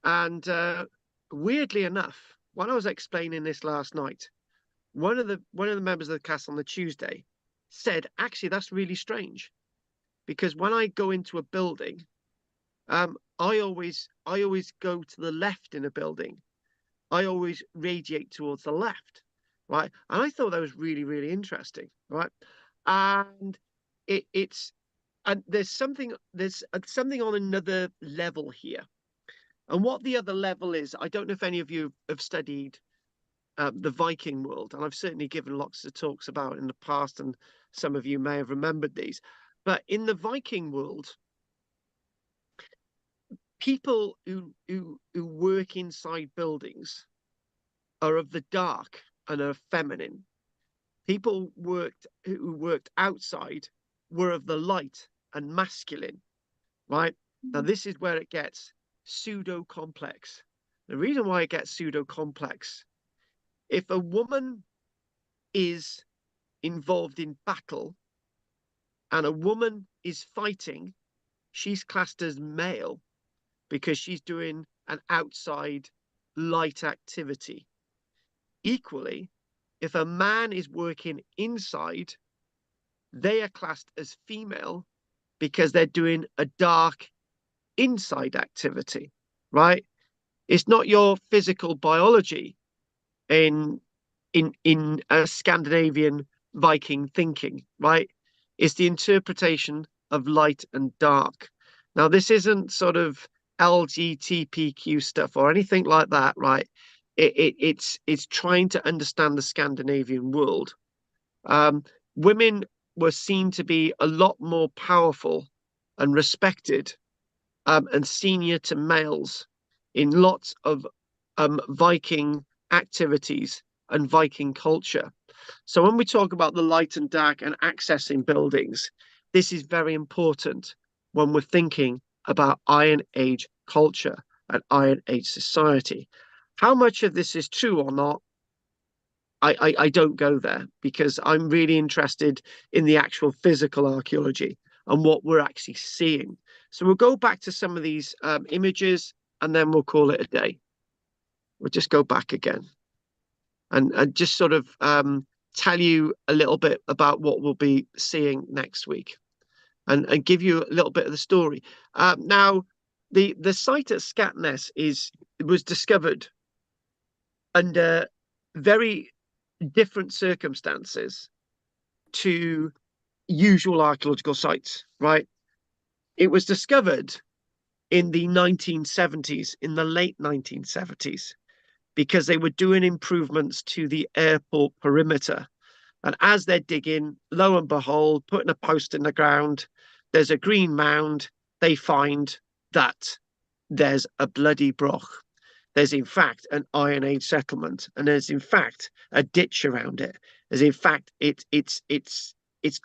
And weirdly enough, when I was explaining this last night, one of the members of the class on the Tuesday said, actually, that's really strange, because when I go into a building, I always go to the left in a building. I always radiate towards the left, right? And I thought that was really, really interesting, right? And there's something on another level here. And what the other level is, I don't know if any of you have studied the Viking world, and I've certainly given lots of talks about it in the past, and some of you may have remembered these. But in the Viking world, people who work inside buildings are of the dark and are feminine. People who worked outside were of the light and masculine, right? Now, this is where it gets pseudo-complex. The reason why it gets pseudo-complex, if a woman is involved in battle and a woman is fighting, she's classed as male because she's doing an outside light activity. Equally, if a man is working inside, they are classed as female because they're doing a dark inside activity, right? It's not your physical biology in a Scandinavian Viking thinking, right? It's the interpretation of light and dark. Now, this isn't sort of LGBTQ stuff or anything like that, right? It's trying to understand the Scandinavian world. Women were seen to be a lot more powerful and respected and senior to males in lots of Viking activities and Viking culture. So when we talk about the light and dark and accessing buildings, this is very important when we're thinking about Iron Age culture and Iron Age society. How much of this is true or not, I don't go there, because I'm really interested in the actual physical archaeology and what we're actually seeing. So we'll go back to some of these images and then we'll call it a day. We'll just go back again and just sort of tell you a little bit about what we'll be seeing next week and give you a little bit of the story. Now, the site at Scatness was discovered under very different circumstances to usual archaeological sites, right? It was discovered in the 1970s, in the late 1970s, because they were doing improvements to the airport perimeter. And as they're digging, lo and behold, putting a post in the ground, there's a green mound. They find that there's a bloody broch. There's in fact an Iron Age settlement, and there's in fact a ditch around it. There's in fact it's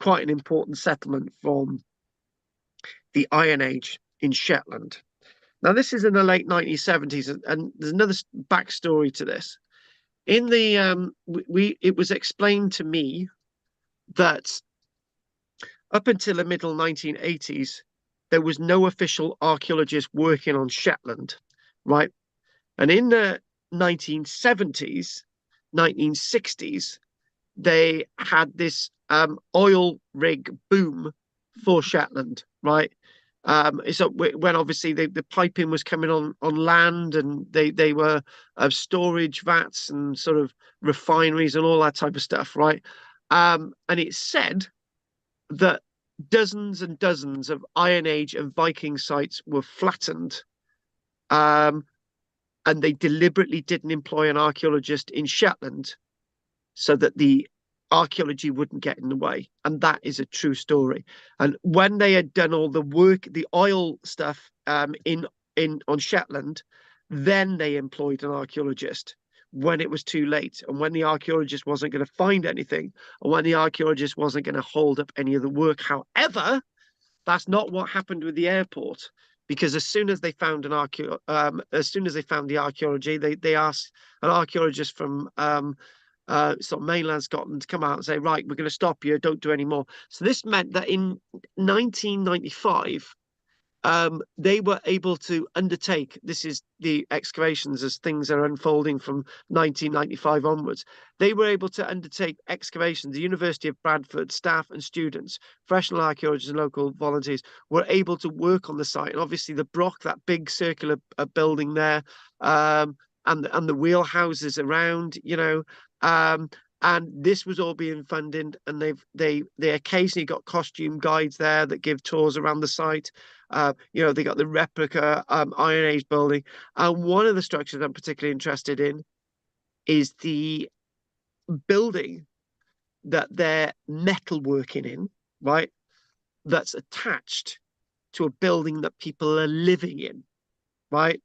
quite an important settlement from the Iron Age in Shetland. Now this is in the late 1970s, and there's another backstory to this. In the it was explained to me that up until the middle 1980s, there was no official archaeologist working on Shetland, right? And in the 1970s, 1960s, they had this oil rig boom for Shetland, right? So when obviously the piping was coming on land, and they were storage vats and sort of refineries and all that type of stuff, right? And it's said that dozens and dozens of Iron Age and Viking sites were flattened, and they deliberately didn't employ an archaeologist in Shetland so that the archaeology wouldn't get in the way. And that is a true story. And when they had done all the work, the oil stuff on Shetland, then they employed an archaeologist when it was too late, and when the archaeologist wasn't going to find anything, or when the archaeologist wasn't going to hold up any of the work. However, that's not what happened with the airport, because as soon as they found as soon as they found the archaeology, they asked an archaeologist from sort of mainland Scotland to come out and say, right, we're going to stop you, don't do any more. So this meant that in 1995, they were able to undertake, this is the excavations as things are unfolding from 1995 onwards, they were able to undertake excavations. The University of Bradford staff and students, professional archaeologists and local volunteers were able to work on the site. And obviously the broch, that big circular building there, and the wheelhouses around, you know, and this was all being funded, and they occasionally got costume guides there that give tours around the site. You know, they got the replica Iron Age building, and one of the structures I'm particularly interested in is the building that they're metalworking in, right? That's attached to a building that people are living in, right?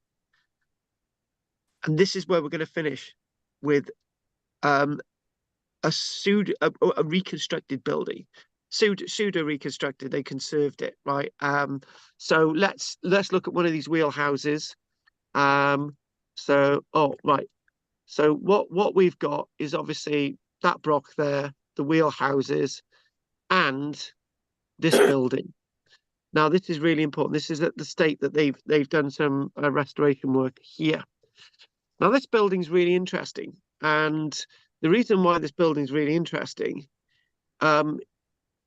And this is where we're going to finish with a reconstructed building, pseudo reconstructed. They conserved it, right? So let's look at one of these wheelhouses. So what we've got is obviously that broch there, the wheelhouses, and this building. Now this is really important. This is at the state that they've done some restoration work here. Now this building's really interesting, and the reason why this building is really interesting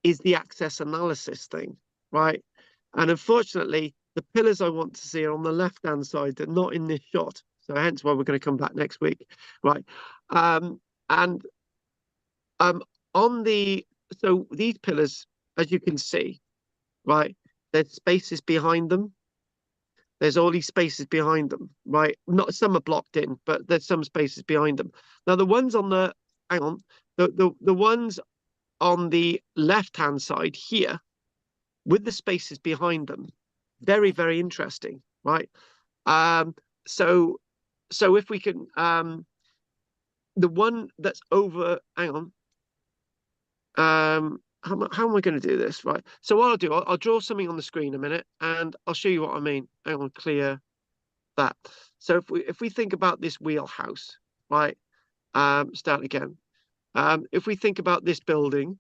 is the access analysis thing, right? And unfortunately, the pillars I want to see are on the left-hand side. They're not in this shot. So hence why we're going to come back next week, right? So these pillars, as you can see, right, there's spaces behind them. There's all these spaces behind them, right? Not some are blocked in, but there's some spaces behind them. Now the ones on the the ones on the left-hand side here, with the spaces behind them, very, very interesting, right? so if we can, the one that's over, hang on. How am I going to do this? Right. So what I'll do, I'll draw something on the screen a minute, and I'll show you what I mean. Hang on, clear that. So if we think about this wheelhouse, right? Start again. If we think about this building,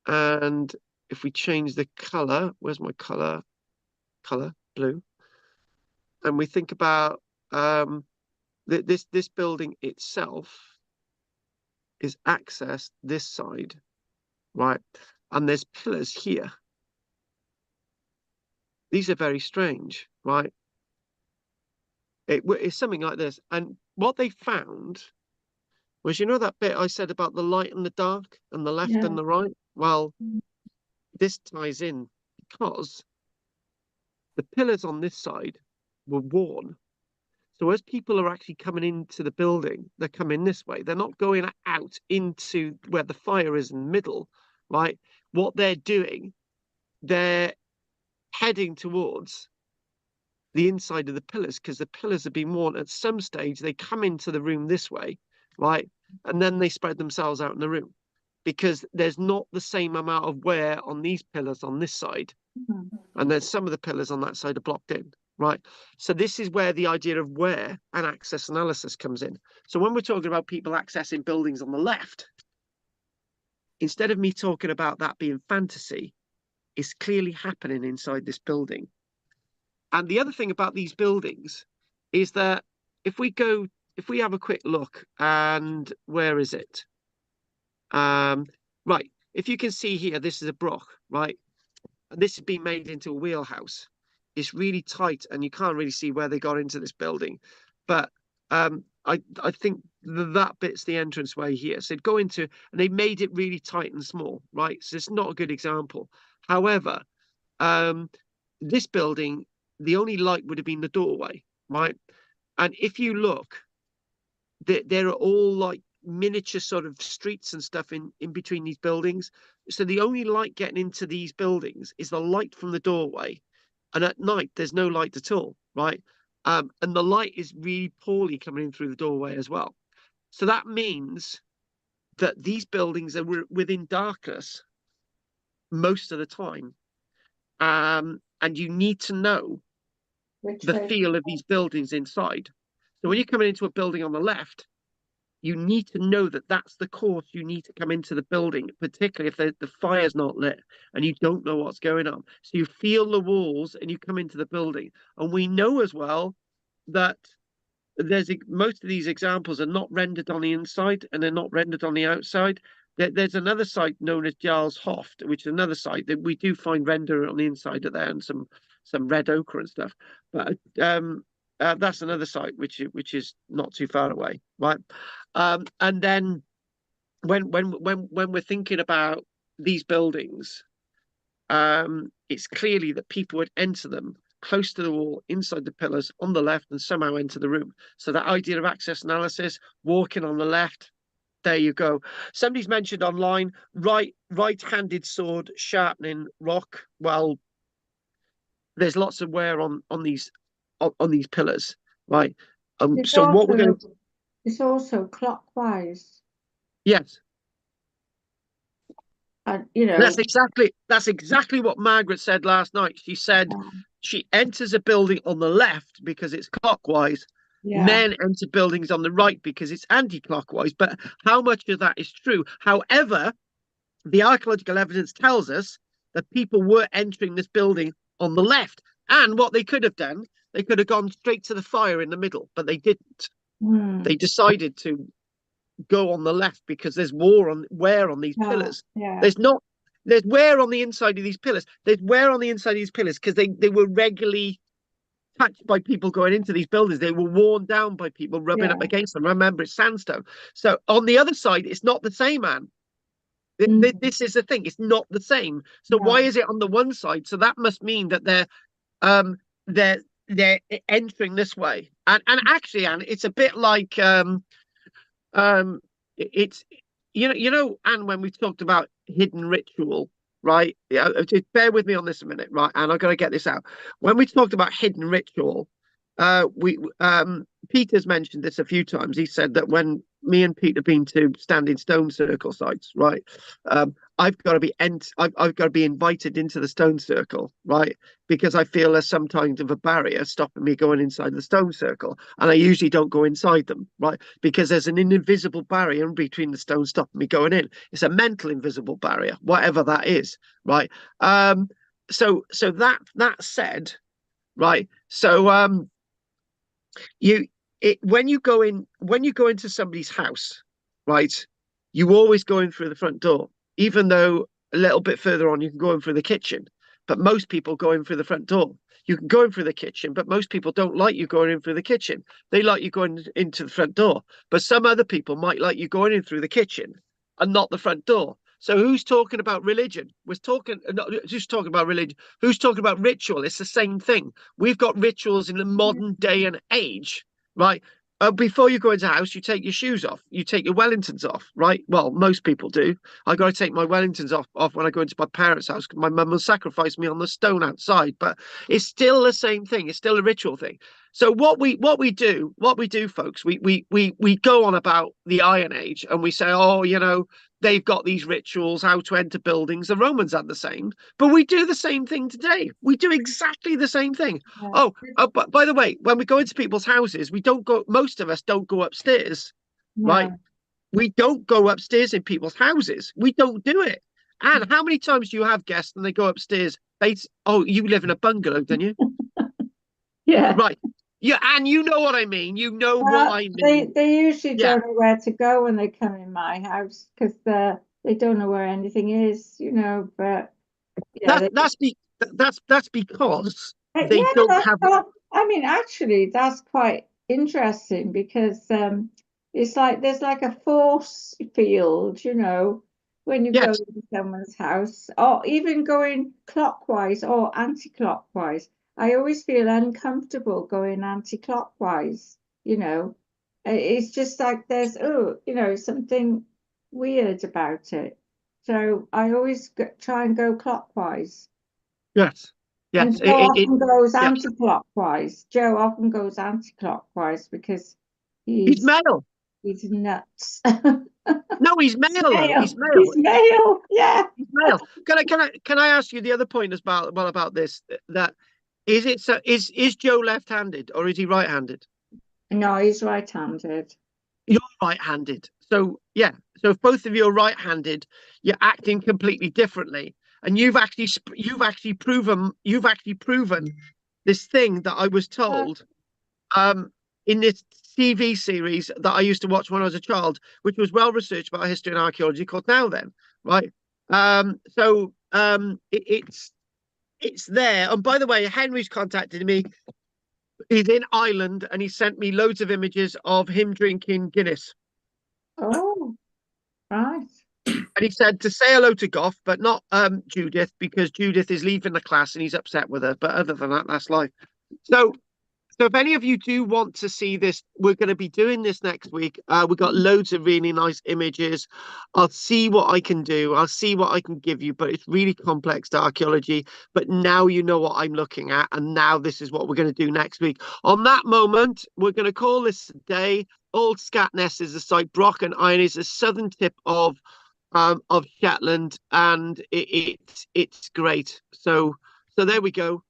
and if we change the color, where's my color? Color blue. And we think about this building itself is accessed this side, right? And there's pillars here. These are very strange, right? It's something like this. And what they found was, you know, that bit I said about the light and the dark and the left and the right? Well, this ties in because the pillars on this side were worn. So as people are actually coming into the building, they're coming this way. They're not going out into where the fire is in the middle, right? What they're doing, they're heading towards the inside of the pillars because the pillars have been worn. At some stage, they come into the room this way, right? And then they spread themselves out in the room because there's not the same amount of wear on these pillars on this side. And then some of the pillars on that side are blocked in. Right. So this is where the idea of wear and access analysis comes in. So when we're talking about people accessing buildings on the left, instead of me talking about that being fantasy, it's clearly happening inside this building. And the other thing about these buildings is that if we have a quick look, and where is it? Right. If you can see here, this is a broch, right? And this has been made into a wheelhouse. It's really tight and you can't really see where they got into this building. But I think that bit's the entranceway here. So they'd go into, and they made it really tight and small, right? So it's not a good example. However, this building, the only light would have been the doorway, right? And if you look, there are all like miniature sort of streets and stuff in between these buildings. So the only light getting into these buildings is the light from the doorway. And at night, there's no light at all, right? And the light is really poorly coming in through the doorway as well. So that means that these buildings are within darkness most of the time. And you need to know the feel of these buildings inside. So when you're coming into a building on the left, you need to know that that's the course you need to come into the building, particularly if the fire's not lit and you don't know what's going on. So you feel the walls and you come into the building. And we know as well that most of these examples are not rendered on the inside and they're not rendered on the outside. There's another site known as Giles Hoft, which is another site that we do find render on the inside of there and some red ochre and stuff. But that's another site which is not too far away, right? And then when we're thinking about these buildings, it's clearly that people would enter them close to the wall, inside the pillars, on the left, and somehow enter the room. So that idea of access analysis, walking on the left, there you go. Somebody's mentioned online right-handed sword sharpening rock. Well, there's lots of wear on these pillars, right? So what we're going to... It's also clockwise. Yes. And you know, that's exactly what Margaret said last night. She said she enters a building on the left because it's clockwise. Men enter buildings on the right because it's anti-clockwise. But how much of that is true? However, the archaeological evidence tells us that people were entering this building on the left. And what they could have done, they could have gone straight to the fire in the middle, but they didn't. They decided to go on the left because there's wear on these pillars. There's wear on the inside of these pillars. There's wear on the inside of these pillars because they were regularly touched by people going into these buildings. They were worn down by people rubbing up against them. Remember, it's sandstone. So on the other side, it's not the same, Anne. This is the thing. It's not the same. So why is it on the one side? So that must mean that they're entering this way. And actually, Anne, it's a bit like it's and when we talked about hidden ritual, right? Yeah, just bear with me on this a minute, right? And I've got to get this out. When we talked about hidden ritual, Peter's mentioned this a few times. He said that when me and Pete have been to standing stone circle sites, right? I've got to be I've got to be invited into the stone circle, right? Because I feel there's some kind of a barrier stopping me going inside the stone circle, and I usually don't go inside them, right? Because there's an invisible barrier in between the stones stopping me going in. It's a mental invisible barrier, whatever that is, right? So that said, right? So when you go into somebody's house, right, you always go in through the front door, even though a little bit further on you can go in through the kitchen, but most people go in through the front door. You can go in through the kitchen, but most people don't like you going in through the kitchen. They like you going into the front door, but some other people might like you going in through the kitchen and not the front door. So who's talking about religion? We're talking not just talking about religion. Who's talking about ritual? It's the same thing. We've got rituals in the modern day and age, right? Before you go into a house, you take your shoes off. You take your Wellingtons off, right? Well, most people do. I got to take my Wellingtons off when I go into my parents' house. My mum will sacrifice me on the stone outside, but it's still the same thing. It's still a ritual thing. So what we do, folks, we go on about the Iron Age and we say, oh, you know, they've got these rituals, how to enter buildings. The Romans had the same, but we do the same thing today. We do exactly the same thing. Yeah. But by the way, when we go into people's houses, most of us don't go upstairs, right? We don't go upstairs in people's houses. We don't do it. And how many times do you have guests and they go upstairs? You live in a bungalow, don't you? Yeah. Right. Yeah, and you know what I mean. You know what I mean. They usually don't know where to go when they come in my house because they don't know where anything is, you know. But yeah, that's because they don't have. I mean, actually, that's quite interesting because it's like there's like a force field, you know, when you go into someone's house, or even going clockwise or anti-clockwise. I always feel uncomfortable going anti-clockwise, you know. It's just like there's, you know, something weird about it. So I always try and go clockwise. Yes. And Joe often goes anti-clockwise. Joe often goes anti-clockwise because he's male. He's nuts. No, he's male. He's male. He's male. Yeah. He's male. Can I ask you the other point about this? That is Joe left-handed or is he right-handed? No, he's right-handed. You're right-handed. So yeah. So if both of you are right-handed, you're acting completely differently. And you've actually proven this thing that I was told in this TV series that I used to watch when I was a child, which was well researched about history and archaeology, called Now Then, right? It's there. And by the way, Henry's contacted me. He's in Ireland and he sent me loads of images of him drinking Guinness. Oh, right. And he said to say hello to Gough, but not Judith, because Judith is leaving the class and he's upset with her. But other than that, that's life. So if any of you do want to see this, we're going to be doing this next week. We've got loads of really nice images. I'll see what I can do. I'll see what I can give you, but it's really complex to archaeology. But now you know what I'm looking at, and now this is what we're going to do next week. On that moment, we're going to call this day. Old Scatness is the site. Brock and Iron is the southern tip of Shetland, and it's great. So there we go.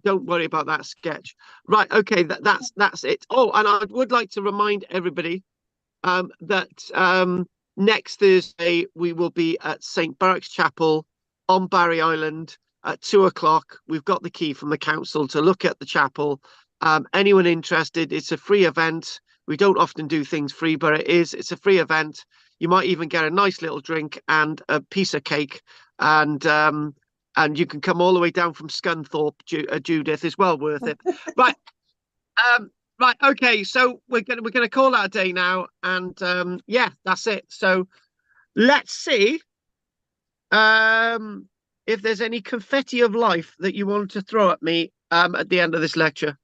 Don't worry about that sketch. Right, okay, that's it. Oh, and I would like to remind everybody that next Thursday we will be at St. Barrack's Chapel on Barry Island at 2 o'clock. We've got the key from the council to look at the chapel. Anyone interested, it's a free event. We don't often do things free, but it's a free event. You might even get a nice little drink and a piece of cake, and you can come all the way down from Scunthorpe, Judith. It's well worth it. Right. Right. Okay. So we're gonna call that a day now, and yeah, that's it. So let's see if there's any confetti of life that you want to throw at me at the end of this lecture.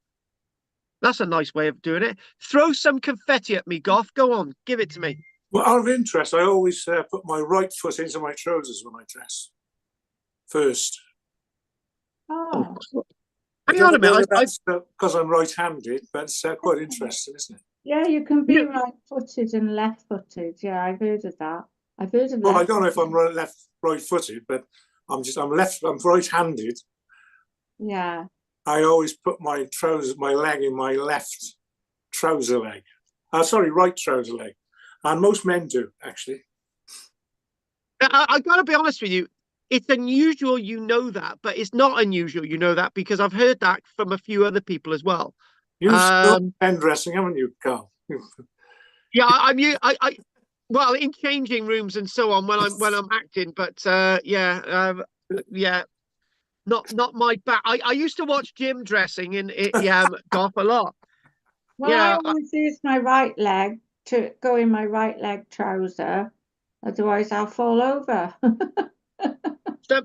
That's a nice way of doing it. Throw some confetti at me, Gough. Go on, give it to me. Well, out of interest, I always put my right foot into my trousers when I dress first. Oh. Hang on a minute. That's because I'm right-handed, but it's quite interesting, isn't it? Yeah, you can be Yeah. right-footed and left-footed. Yeah, I've heard of that. I've heard of Well, I left. don't know if I'm right-footed, but I'm right-handed. Yeah. I always put my leg in my left trouser leg. Sorry, right trouser leg. And most men do, actually. I got to be honest with you. It's unusual, you know that, but it's not unusual, you know that, because I've heard that from a few other people as well. You've seen men dressing, haven't you, Carl? Yeah, well, in changing rooms and so on when I'm acting, but yeah, not my back. I used to watch Jim dressing in golf a lot. Well, Yeah, I always use my right leg to go in my right leg trouser. Otherwise, I'll fall over.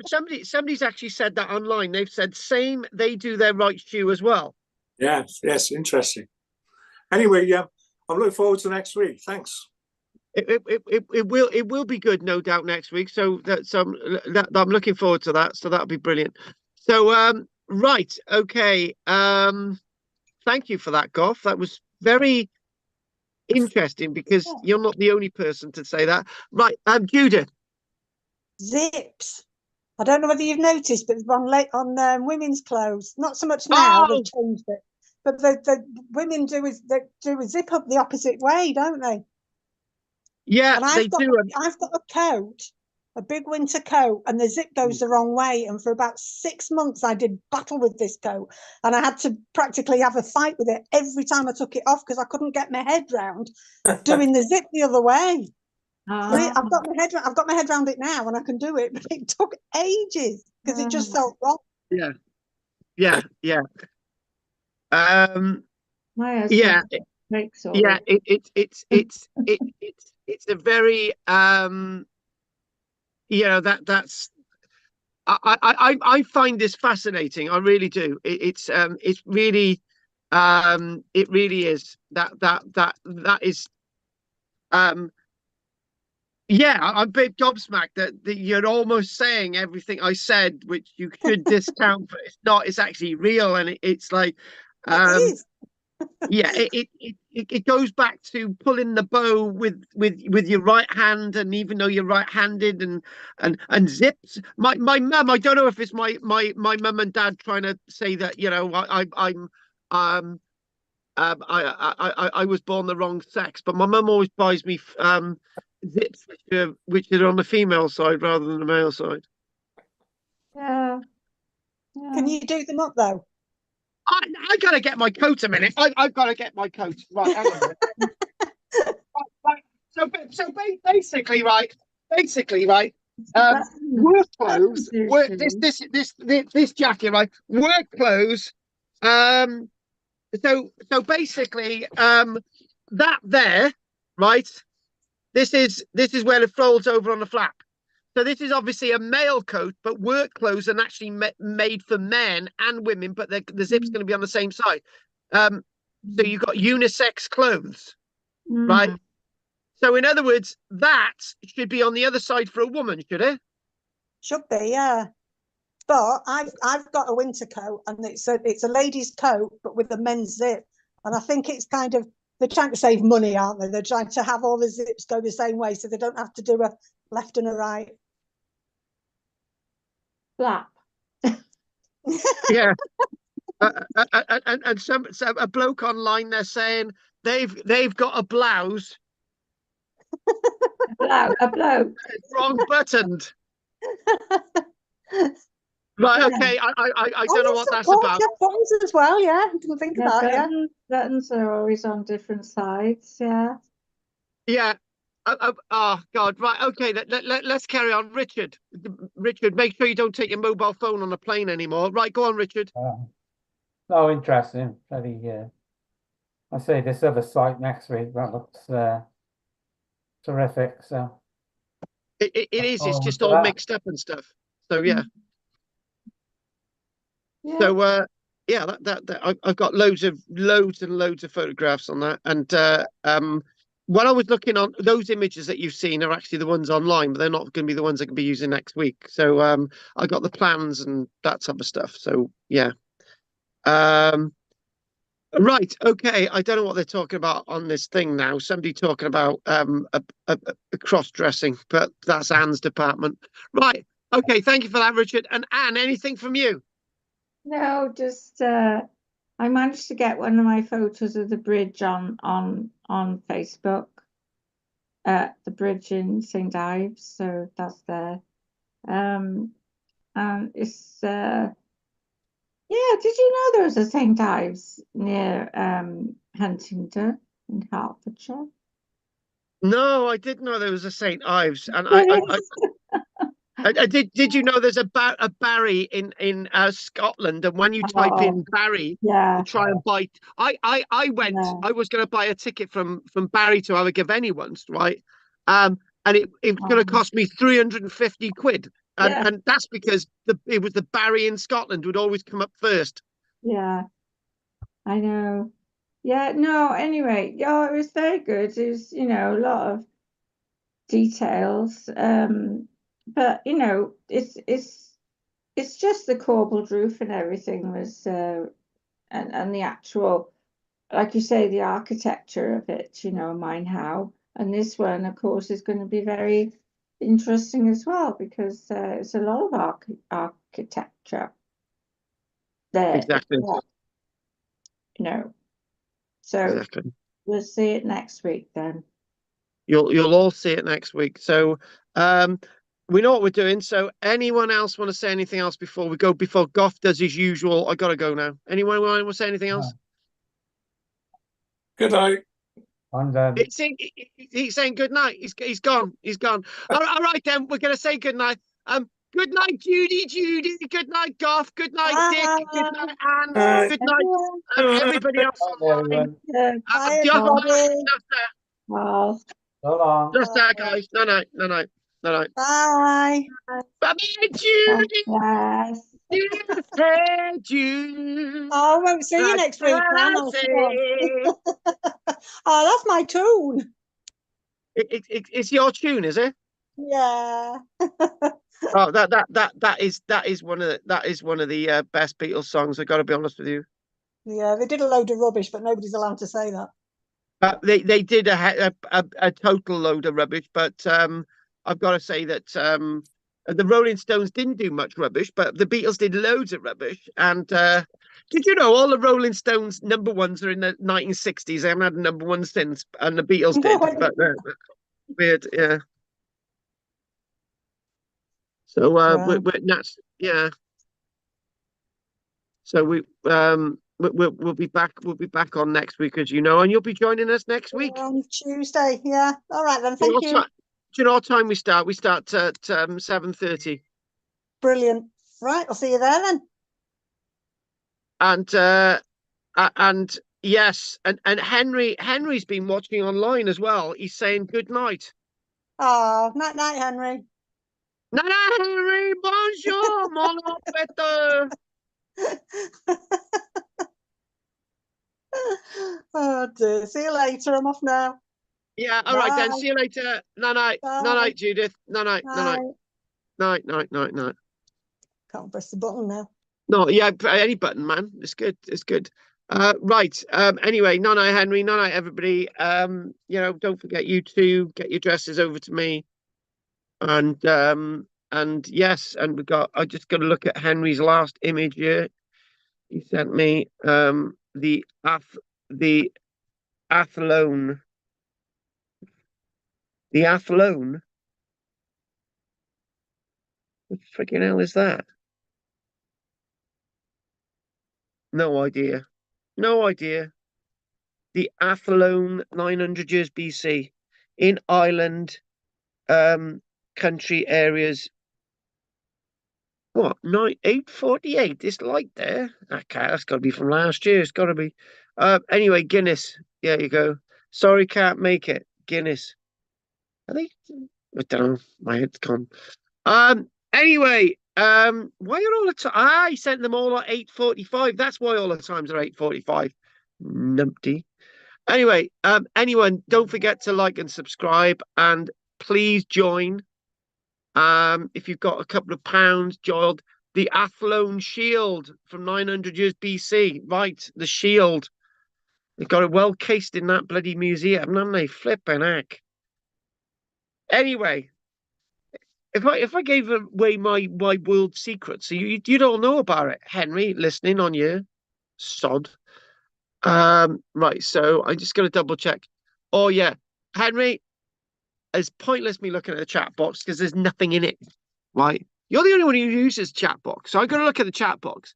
somebody's actually said that online. They've said they do their right shoe as well. Yes, interesting. Anyway, yeah, I'm looking forward to next week. Thanks. It will be good, no doubt, next week. So I'm looking forward to that. So that'll be brilliant. So right, okay. Thank you for that, Goff. That was very interesting because you're not the only person to say that. Right, Judith. Zips. I don't know whether you've noticed, but on women's clothes, not so much now, they've changed it. But the women do a zip up the opposite way, don't they? Yeah, and they do. I've got a coat, a big winter coat, and the zip goes the wrong way. And for about 6 months, I did battle with this coat, and I had to practically have a fight with it every time I took it off because I couldn't get my head round doing the zip the other way. I've got my head around it now, and I can do it, but it took ages because it just felt wrong. Yeah. My husband Yeah. makes all Yeah. It's a very that's. I find this fascinating. I really do. It's really it really is that is yeah, I'm a bit gobsmacked that you're almost saying everything I said, which you could discount, but it's not. It's actually real, and it's like, It is. yeah, it goes back to pulling the bow with your right hand, and even though you're right-handed, and zips. My mum, I don't know if it's my mum and dad trying to say that I was born the wrong sex, but my mum always buys me zips which are on the female side rather than the male side. Yeah. Can you do them up though? I gotta get my coat a minute. I've got to get my coat. Right, hang on a minute. right. So basically, right. Work clothes. This jacket, right? Work clothes. So basically, that there, right? This is where it folds over on the flap. So this is obviously a male coat, but work clothes are actually made for men and women, but the zip's going to be on the same side. So you've got unisex clothes, right? So in other words, that should be on the other side for a woman, should it? Should be, yeah. But I've got a winter coat, and it's a lady's coat, but with a men's zip. And I think it's kind of, they're trying to save money, aren't they? They're trying to have all the zips go the same way, so they don't have to do a left and a right. Flap. Yeah. And some a bloke online, they're saying they've got a blouse. A bloke. Wrong buttoned. Right, okay. I don't know what that's about. Buttons as well, yeah. I didn't think of that, Buttons are always on different sides, yeah. Yeah. Oh God, right, okay, let's carry on. Richard, make sure you don't take your mobile phone on the plane anymore. Right, go on, Richard. No, interesting. Very, I say this other site next week, that looks terrific. So it is, it's just all mixed up and stuff. So yeah. So yeah, that I've got loads and loads of photographs on that. And when I was looking on those images that you've seen are actually the ones online, but they're not going to be the ones I can be using next week. So I got the plans and that type of stuff. So yeah. Right, okay. I don't know what they're talking about on this thing now. Somebody talking about a cross-dressing, but that's Anne's department. Right. Okay, thank you for that, Richard. And Anne, anything from you? No, just I managed to get one of my photos of the bridge on Facebook. The bridge in St. Ives, so that's there. And it's yeah, did you know there was a St. Ives near Huntingdon in Hertfordshire? No, I didn't know there was a St. Ives, and There I is. did you know there's a Barry in Scotland, and when you type Oh, in Barry yeah, to try and buy, I went, yeah. I was going to buy a ticket from Barry to have a Givenny once, right? And it was going to cost me 350 quid, Yeah. and that's because it was the Barry in Scotland would always come up first. Yeah, I know. Yeah, no, anyway, yeah, it was very good. It was, a lot of details. But it's just the corbelled roof and everything was and the actual, like you say, the architecture of it, mine how. And this one, of course, is going to be very interesting as well because it's a lot of architecture there. Exactly. So Exactly. we'll see it next week then. You'll all see it next week. So we know what we're doing. So anyone else want to say anything else before we go? Before Goff does his usual, I gotta go now. Anyone want to say anything else? Good night. And He's saying good night. He's gone. He's gone. All right then. We're gonna say good night. Good night, Judy. Good night, Goff. Good night, Dick. Good night, Anne. Good night, everybody else online. Bye, Just everybody. Well, so long. that, guys. No night. Bye. Bye, Judy. yes. Jude. Oh, I won't see you next week, Anne. I'll see you. Oh, that's my tune. It's your tune, is it? Yeah. Oh, that is one of the best Beatles songs. I got to be honest with you. Yeah, they did a load of rubbish, but nobody's allowed to say that. They did a total load of rubbish, but I've got to say that the Rolling Stones didn't do much rubbish, but the Beatles did loads of rubbish. And did you know all the Rolling Stones #1s are in the 1960s? They haven't had a #1 since, and the Beatles did. But weird, yeah. So that's yeah. So we'll be back. We'll be back on next week, as you know, and you'll be joining us next week. On Tuesday, yeah. All right then, thank you. Do you know what time we start? We start at 7:30. Brilliant. Right, I'll see you there then. And yes, and Henry's been watching online as well. He's saying good night. Oh, night, Henry. Night, Henry. Bonjour, mon petit. Oh dear. See you later. I'm off now. Yeah, all right then. See you later. Night, Judith. Night. Can't press the button now. No, yeah, any button, man. It's good. Right. Anyway, night, Henry. Night, everybody. Don't forget you to get your dresses over to me. And yes, and I just got to look at Henry's last image here. He sent me the athlone. The athlone? What the freaking hell is that? No idea. The Athlone 900 years BC in Ireland, country areas. What? 848? It's light there. Okay, that's got to be from last year. It's got to be. Anyway, Guinness. There you go. Sorry, can't make it. Guinness. Are they? I don't know. My head's gone. Anyway, why are all the time? He sent them all at 8:45. That's why all the times are 8:45. Numpty. Anyway, anyone, don't forget to like and subscribe, and please join. If you've got a couple of pounds, The Athlone shield from 900 years BC. Right, the shield. They've got it well cased in that bloody museum, haven't they? Flipping heck. Anyway, if I gave away my world secret, so you'd all know about it, Henry, listening on you, sod. Right, so I'm just gonna double check. Oh yeah, Henry, it's pointless me looking at the chat box because there's nothing in it. Right, you're the only one who uses chat box, so I'm gonna look at the chat box.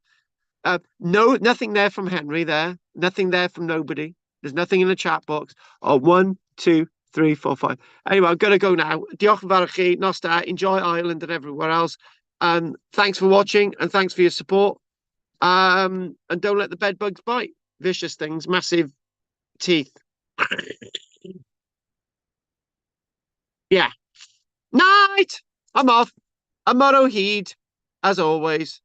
No, nothing there from Henry. There, nothing there from nobody. There's nothing in the chat box. Oh, 1, 2, 3, 4, 5. Anyway, I'm gonna go now. Diolch yn fawr chi, nos da, enjoy Ireland and everywhere else. Thanks for watching and thanks for your support. And don't let the bed bugs bite. Vicious things, massive teeth. Yeah. Night. I'm off. A motto heed, as always.